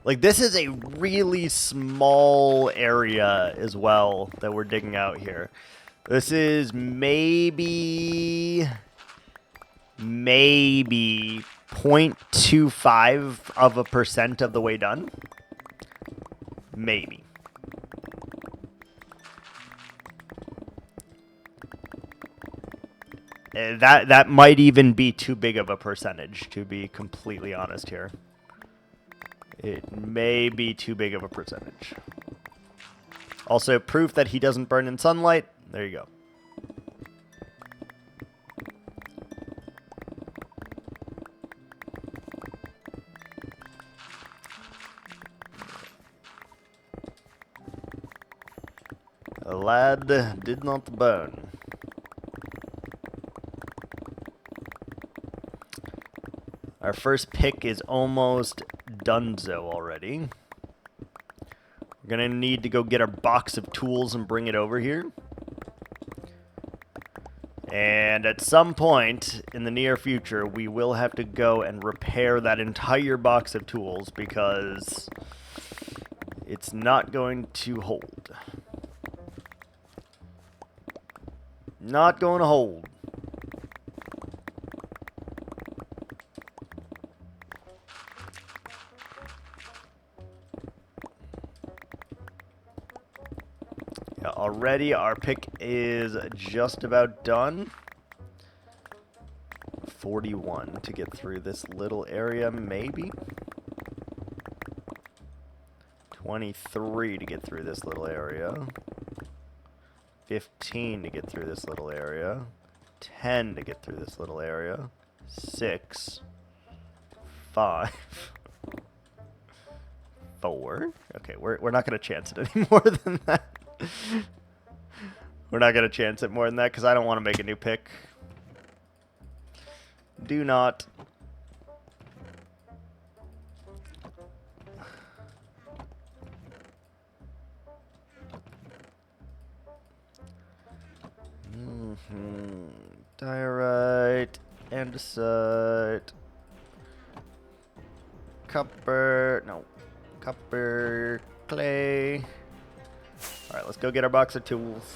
Like, this is a really small area as well that we're digging out here. This is maybe 0.25% of the way done. Maybe. That might even be too big of a percentage, to be completely honest here. It may be too big of a percentage. Also, proof that he doesn't burn in sunlight. There you go. A lad did not burn. Our first pick is almost donezo already. We're gonna need to go get our box of tools and bring it over here. And at some point in the near future, we will have to go and repair that entire box of tools because it's not going to hold. Not going to hold. Yeah, already our pick is just about done. 41 to get through this little area, maybe. 23 to get through this little area. 15 to get through this little area. 10 to get through this little area. 6. 5. 4. Okay, we're not going to chance it any more than that. We're not going to chance it more than that because I don't want to make a new pick. Do not. Diorite, andesite, copper, clay. Alright, let's go get our box of tools.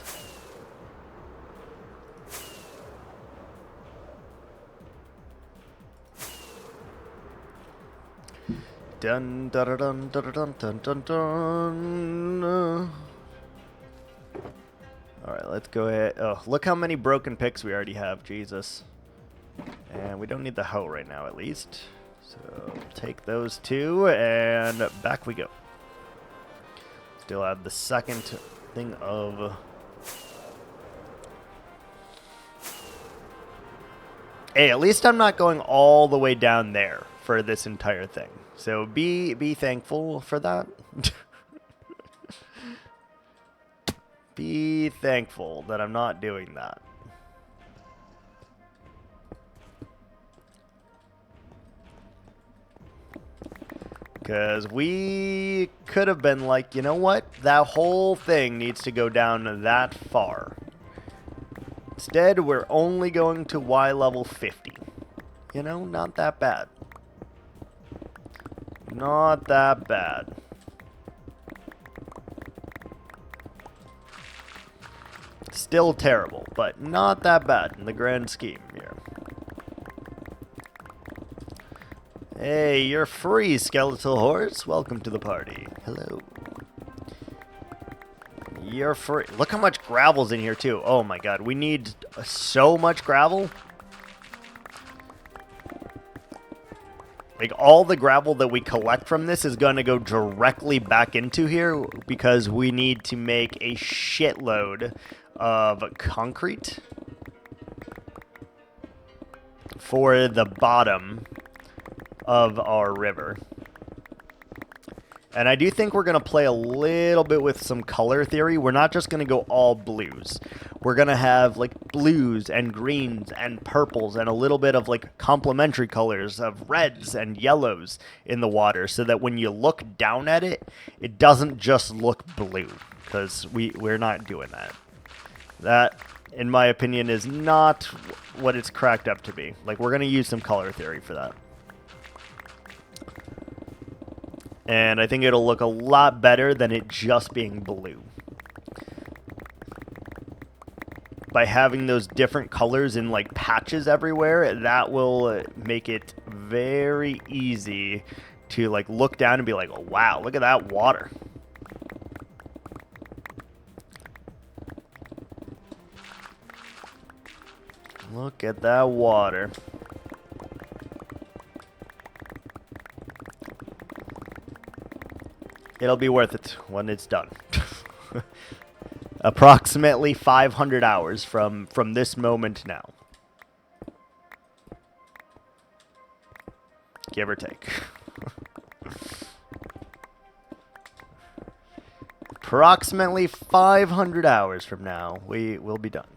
Dun dun dun dun dun dun dun dun. Alright, let's go ahead. Oh, look how many broken picks we already have. Jesus. And we don't need the hoe right now, at least. So, take those two, and back we go. Still have the second thing of... Hey, at least I'm not going all the way down there for this entire thing. So, be thankful for that. Be thankful that I'm not doing that. Because we could have been like, you know what? That whole thing needs to go down that far. Instead, we're only going to Y level 50. You know, not that bad. Not that bad. Still terrible, but not that bad in the grand scheme here. Hey, you're free, skeletal horse. Welcome to the party. Hello. You're free. Look how much gravel's in here, too. Oh my god, we need so much gravel. Like, all the gravel that we collect from this is going to go directly back into here because we need to make a shitload of concrete for the bottom of our river. And I do think we're going to play a little bit with some color theory. We're not just going to go all blues. We're going to have like blues and greens and purples and a little bit of like complementary colors of reds and yellows in the water so that when you look down at it, it doesn't just look blue, because we're not doing that. That, in my opinion, is not what it's cracked up to be. Like, we're going to use some color theory for that. And I think it'll look a lot better than it just being blue. By having those different colors in like patches everywhere, that will make it very easy to like look down and be like, oh wow, look at that water. Look at that water. It'll be worth it when it's done. Approximately 500 hours from this moment now. Give or take. Approximately 500 hours from now, we will be done.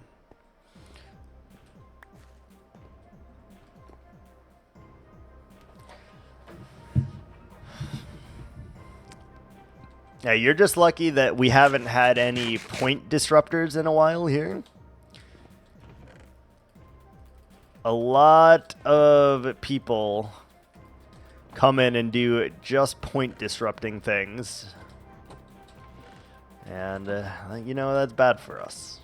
Yeah, you're just lucky that we haven't had any point disruptors in a while here. A lot of people come in and do just point disrupting things. And, you know, that's bad for us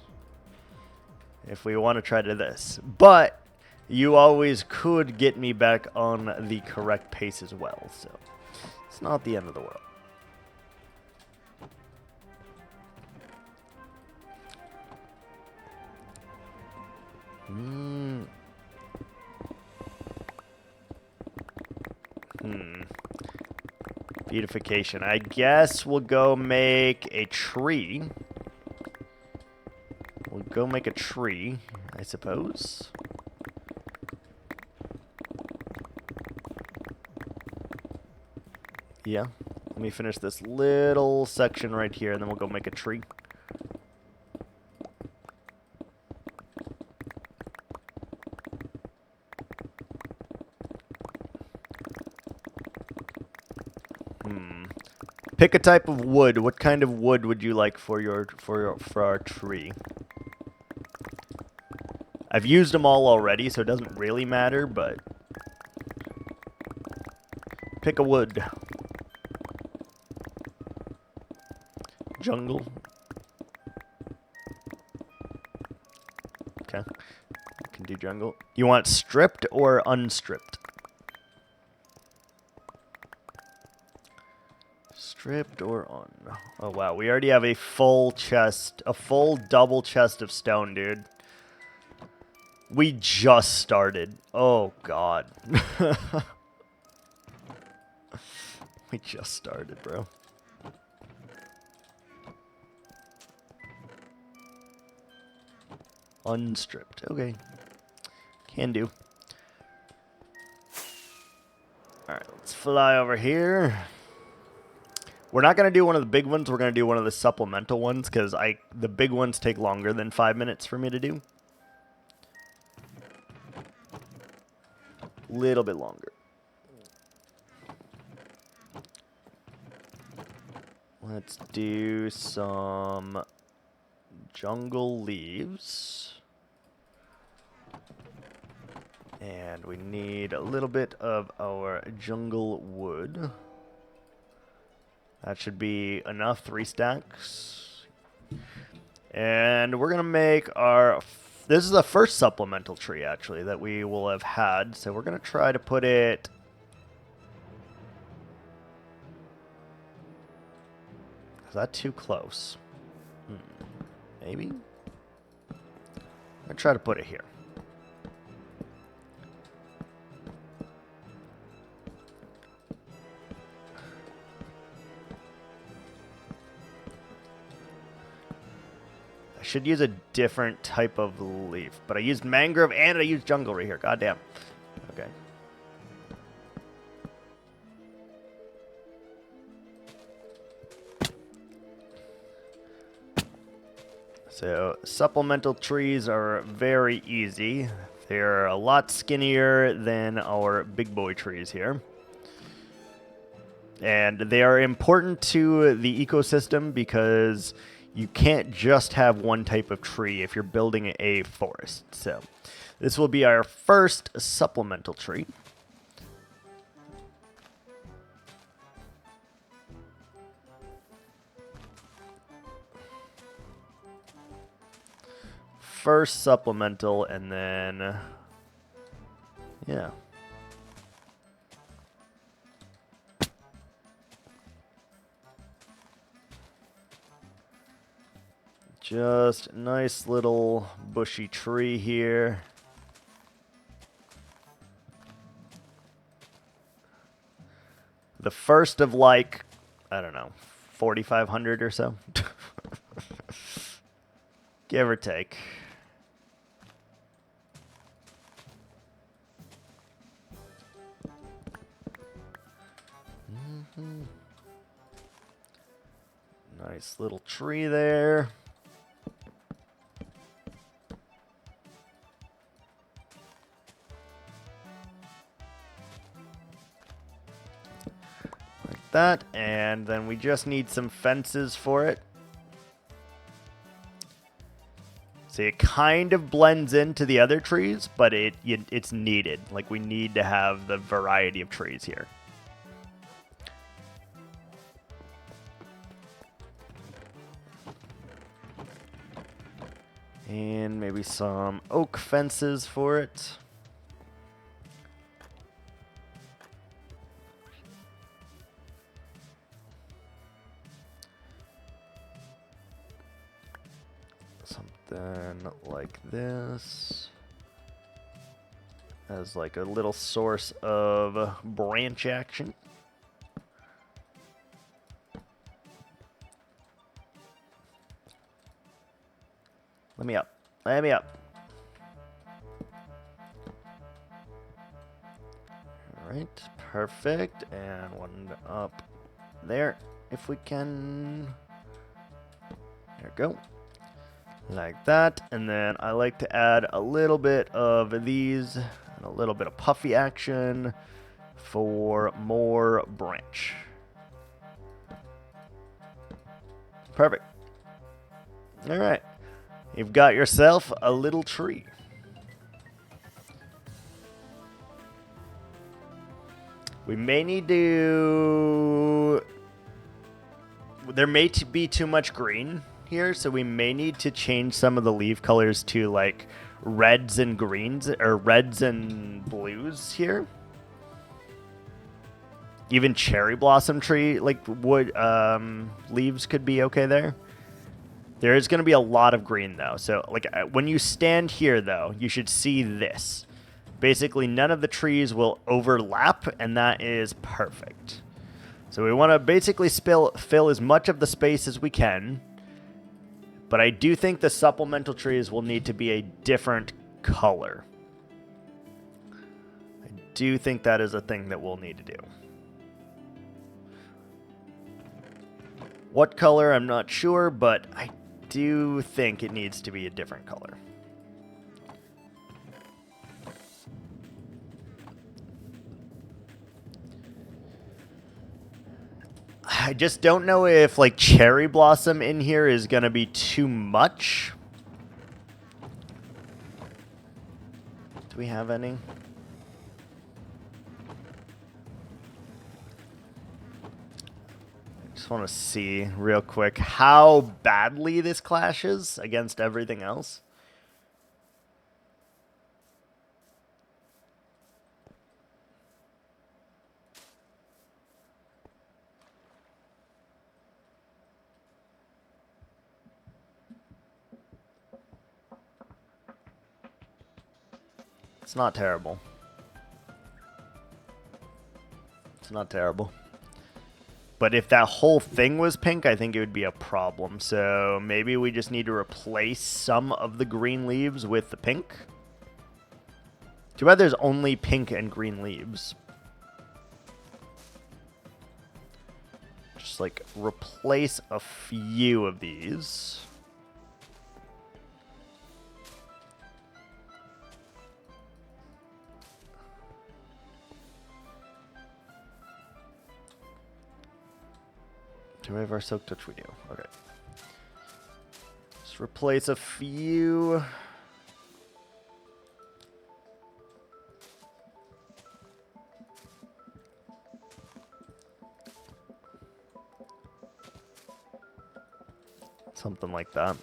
if we want to try to this. But you always could get me back on the correct pace as well, so it's not the end of the world. Beautification. I guess we'll go make a tree. We'll go make a tree, I suppose. Yeah. Let me finish this little section right here, and then we'll go make a tree. Pick a type of wood. What kind of wood would you like for our tree? I've used them all already, so it doesn't really matter, but pick a wood. Jungle. Okay. Can do jungle. You want stripped or unstripped? Stripped or on? Oh, wow. We already have a full chest, a full double chest of stone, dude. We just started. Oh, God. We just started, bro. Unstripped. Okay. Can do. Alright, let's fly over here. We're not going to do one of the big ones. We're going to do one of the supplemental ones because the big ones take longer than 5 minutes for me to do. Little bit longer. Let's do some jungle leaves. And we need a little bit of our jungle wood. That should be enough, 3 stacks. And we're going to make our... This is the first supplemental tree, actually, that we will have had. So we're going to try to put it Is that too close? Maybe? I'll try to put it here. I should use a different type of leaf, but I used mangrove and I used jungle right here. Goddamn. Okay. So supplemental trees are very easy. They're a lot skinnier than our big boy trees here. And they are important to the ecosystem because you can't just have one type of tree if you're building a forest. So this will be our first supplemental tree. First supplemental, and then, yeah. Just a nice little bushy tree here. The first of like, I don't know, 4,500 or so. Give or take. Nice little tree there. Like that, and then we just need some fences for it. See, it kind of blends into the other trees, but it's needed. Like, we need to have the variety of trees here. And maybe some oak fences for it. Something like this. As like a little source of branch action. Let me up. Let me up. Alright, perfect. And one up there, if we can. There we go. Like that. And then I like to add a little bit of these, and a little bit of puffy action for more branch. Perfect. Alright. You've got yourself a little tree. We may need to... There may be too much green here, so we may need to change some of the leaf colors to like reds and greens, or reds and blues here. Even cherry blossom tree, like wood leaves could be okay there. There is going to be a lot of green, though. So, like, when you stand here, though, you should see this. Basically, none of the trees will overlap, and that is perfect. So we want to basically fill as much of the space as we can. But I do think the supplemental trees will need to be a different color. I do think that is a thing that we'll need to do. What color, I'm not sure, but I do think it needs to be a different color. I just don't know if like cherry blossom in here is gonna be too much. Do we have any? Just want to see real quick how badly this clashes against everything else. It's not terrible. It's not terrible. But if that whole thing was pink, I think it would be a problem. So maybe we just need to replace some of the green leaves with the pink. Too bad there's only pink and green leaves. Just like replace a few of these. Do we have our silk touch? We do. Okay. Just replace a few. Something like that.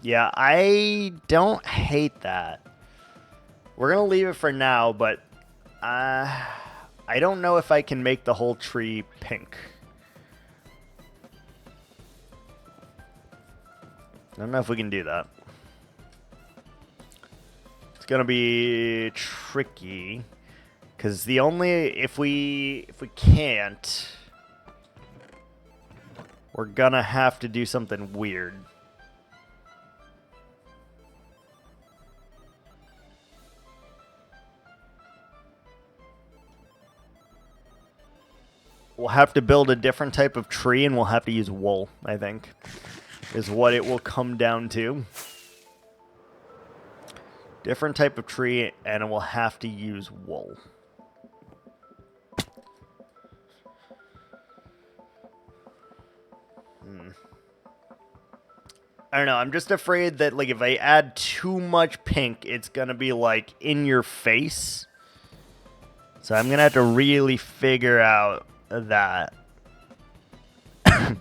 Yeah, I don't hate that. We're going to leave it for now, but I don't know if I can make the whole tree pink. I don't know if we can do that. It's going to be tricky. Because the only, if we can't, we're going to have to do something weird. We'll have to build a different type of tree, and we'll have to use wool, I think, is what it will come down to. Different type of tree, and we'll have to use wool. I don't know, I'm just afraid that, like, if I add too much pink, it's gonna be, like, in your face. So I'm gonna have to really figure out that. I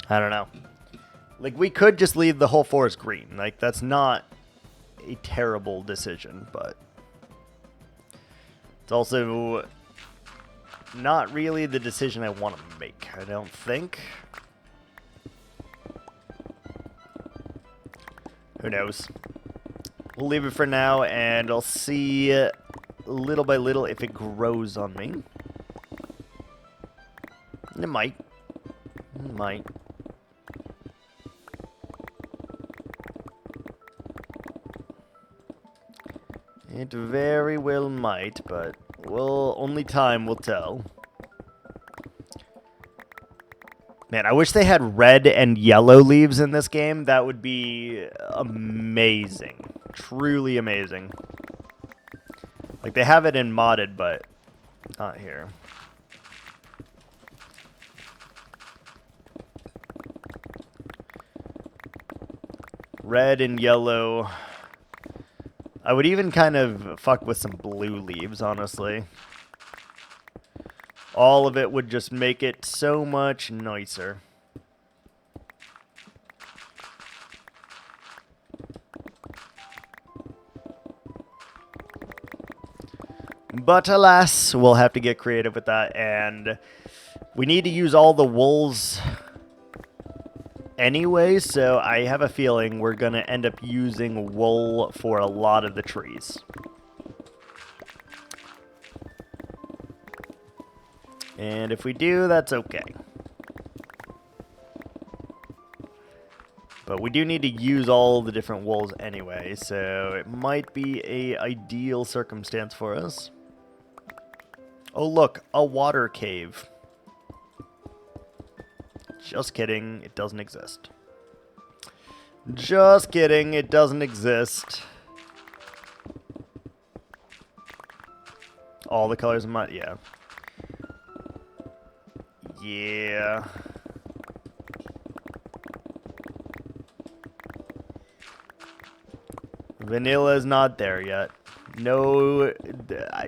don't know. Like, we could just leave the whole forest green. Like, that's not a terrible decision, but it's also not really the decision I want to make, I don't think. Who knows? We'll leave it for now, and I'll see little by little if it grows on me. It might. It might. It very well might, but only time will tell. Man, I wish they had red and yellow leaves in this game. That would be amazing. Truly amazing. Like, they have it in modded, but not here. Red and yellow. I would even kind of fuck with some blue leaves, honestly. All of it would just make it so much nicer. But alas, we'll have to get creative with that, and we need to use all the wools anyway, so I have a feeling we're going to end up using wool for a lot of the trees. And if we do, that's okay. But we do need to use all the different wools anyway, so it might be an ideal circumstance for us. Oh look, a water cave. Just kidding, it doesn't exist. Just kidding, it doesn't exist. All the colors of my, yeah. Yeah. Vanilla's not there yet. No,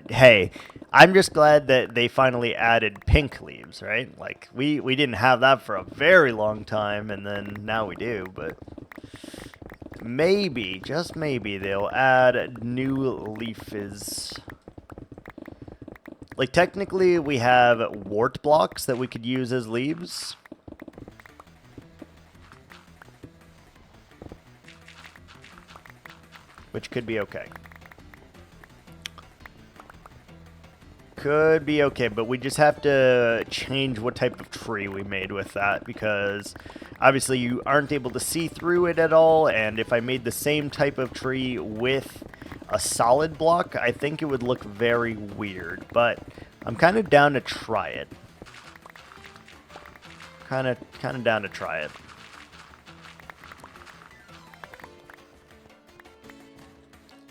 hey, I'm just glad that they finally added pink leaves, right? Like, we didn't have that for a very long time, and then now we do, but maybe, just maybe, they'll add new leaves. Like, technically, we have wart blocks that we could use as leaves. Which could be okay. Could be okay, but we just have to change what type of tree we made with that, because obviously you aren't able to see through it at all, and if I made the same type of tree with a solid block, I think it would look very weird, but I'm kind of down to try it. Kind of down to try it.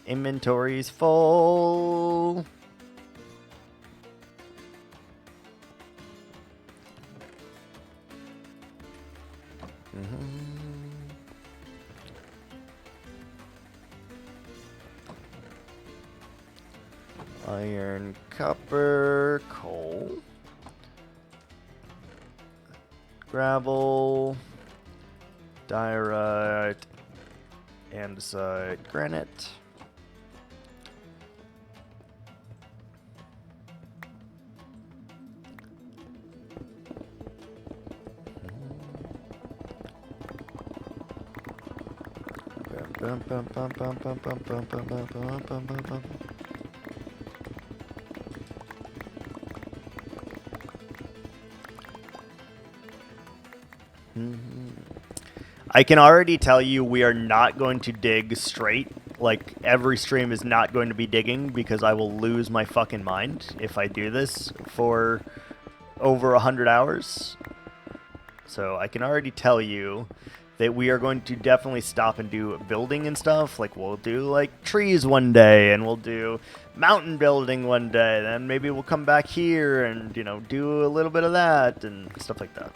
Inventory's full. Iron, copper, coal, gravel, diorite, andesite, granite. Bum, bum, bum, bum, bum, bum, bum, bum, bum, bum, bum, bum, bum. I can already tell you we are not going to dig straight. Like, every stream is not going to be digging, because I will lose my fucking mind if I do this for over 100 hours. So I can already tell you that we are going to definitely stop and do building and stuff. Like, we'll do, like, trees one day, and we'll do mountain building one day. Then maybe we'll come back here and, you know, do a little bit of that and stuff like that.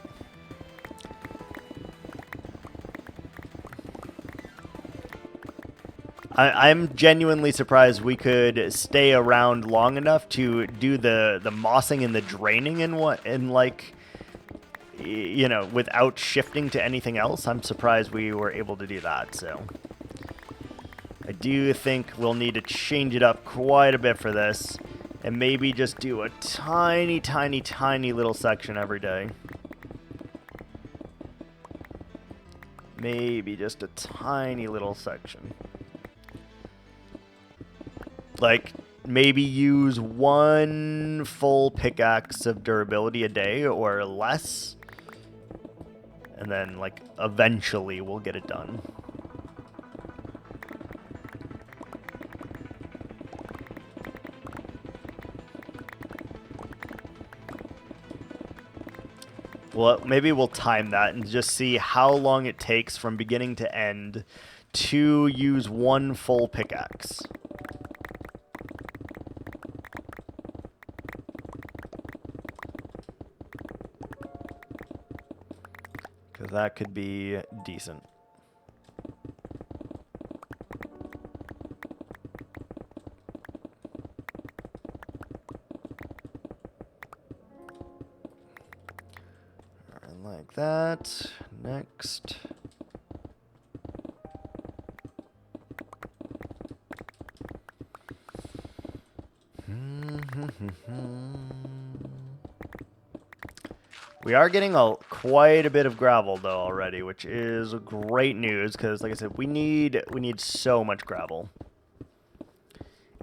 I'm genuinely surprised we could stay around long enough to do the mossing and the draining and like, you know, without shifting to anything else. I'm surprised we were able to do that, so I do think we'll need to change it up quite a bit for this, and maybe just do a tiny, tiny, tiny little section every day. Maybe just a tiny little section. Like, maybe use one full pickaxe of durability a day or less. And then, like, eventually we'll get it done. Well, maybe we'll time that and just see how long it takes from beginning to end to use one full pickaxe. Because that could be decent. And like that. Next. We are getting quite a bit of gravel though already, which is great news because, like I said, we need so much gravel.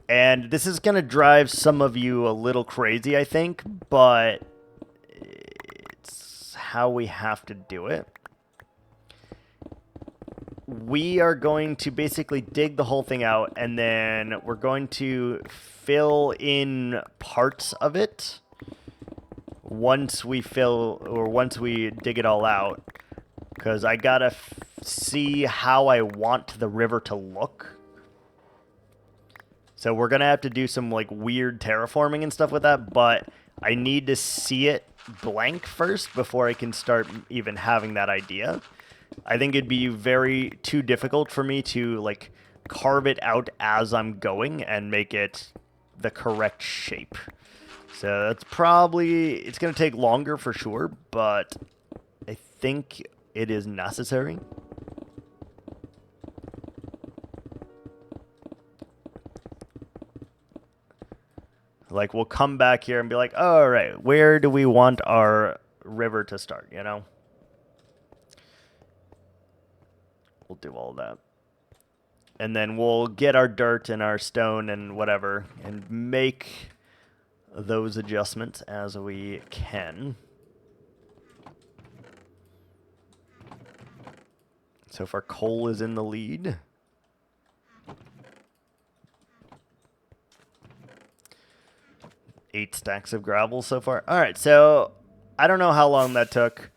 And this is gonna drive some of you a little crazy, I think, but it's how we have to do it. We are going to basically dig the whole thing out, and then we're going to fill in parts of it once we dig it all out, because I gotta see how I want the river to look. So we're gonna have to do some like weird terraforming and stuff with that, but I need to see it blank first before I can start even having that idea. I think it'd be too difficult for me to like carve it out as I'm going and make it the correct shape. So that's it's going to take longer for sure, but I think it is necessary. Like, we'll come back here and be like, all right, where do we want our river to start, you know? We'll do all that. And then we'll get our dirt and our stone and whatever and make those adjustments as we can. So far, coal is in the lead. Eight stacks of gravel so far. All right, so I don't know how long that took,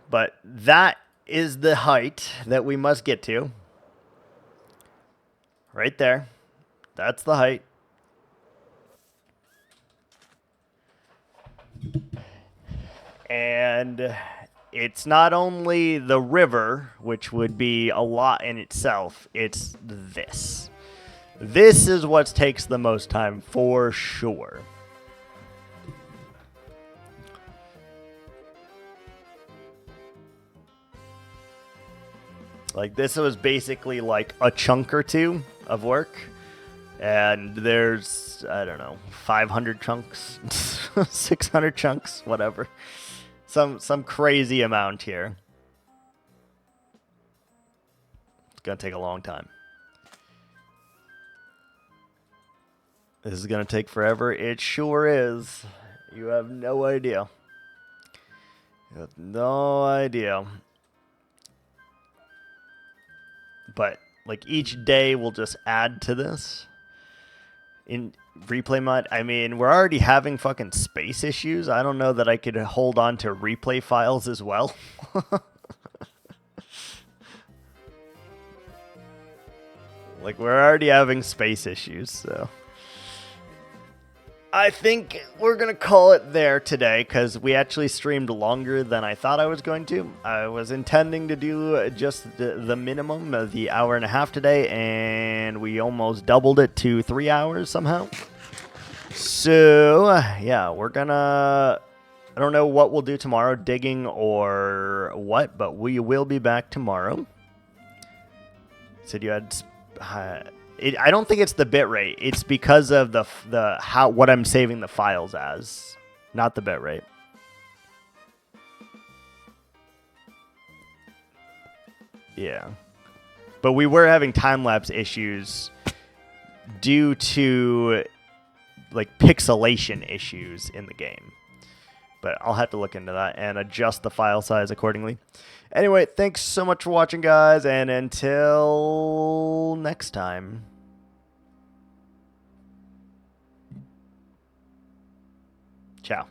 but that is the height that we must get to. Right there. That's the height. And it's not only the river, which would be a lot in itself, it's this. This is what takes the most time for sure. Like, this was basically like a chunk or two of work. And there's, I don't know, 500 chunks, 600 chunks, whatever. Some crazy amount here. It's going to take a long time. This is going to take forever. It sure is. You have no idea. You have no idea. But, like, each day will just add to this. In replay mode, I mean, we're already having fucking space issues. I don't know that I could hold on to replay files as well. Like, we're already having space issues, so I think we're going to call it there today because we actually streamed longer than I thought I was going to. I was intending to do just the minimum of the hour and a half today, and we almost doubled it to 3 hours somehow. So, yeah, we're going to... I don't know what we'll do tomorrow, digging or what, but we will be back tomorrow. Said you had... I don't think it's the bit rate. It's because of what I'm saving the files as, not the bit rate. Yeah, but we were having time-lapse issues due to like pixelation issues in the game. But I'll have to look into that and adjust the file size accordingly. Anyway, thanks so much for watching, guys, and until next time. Ciao.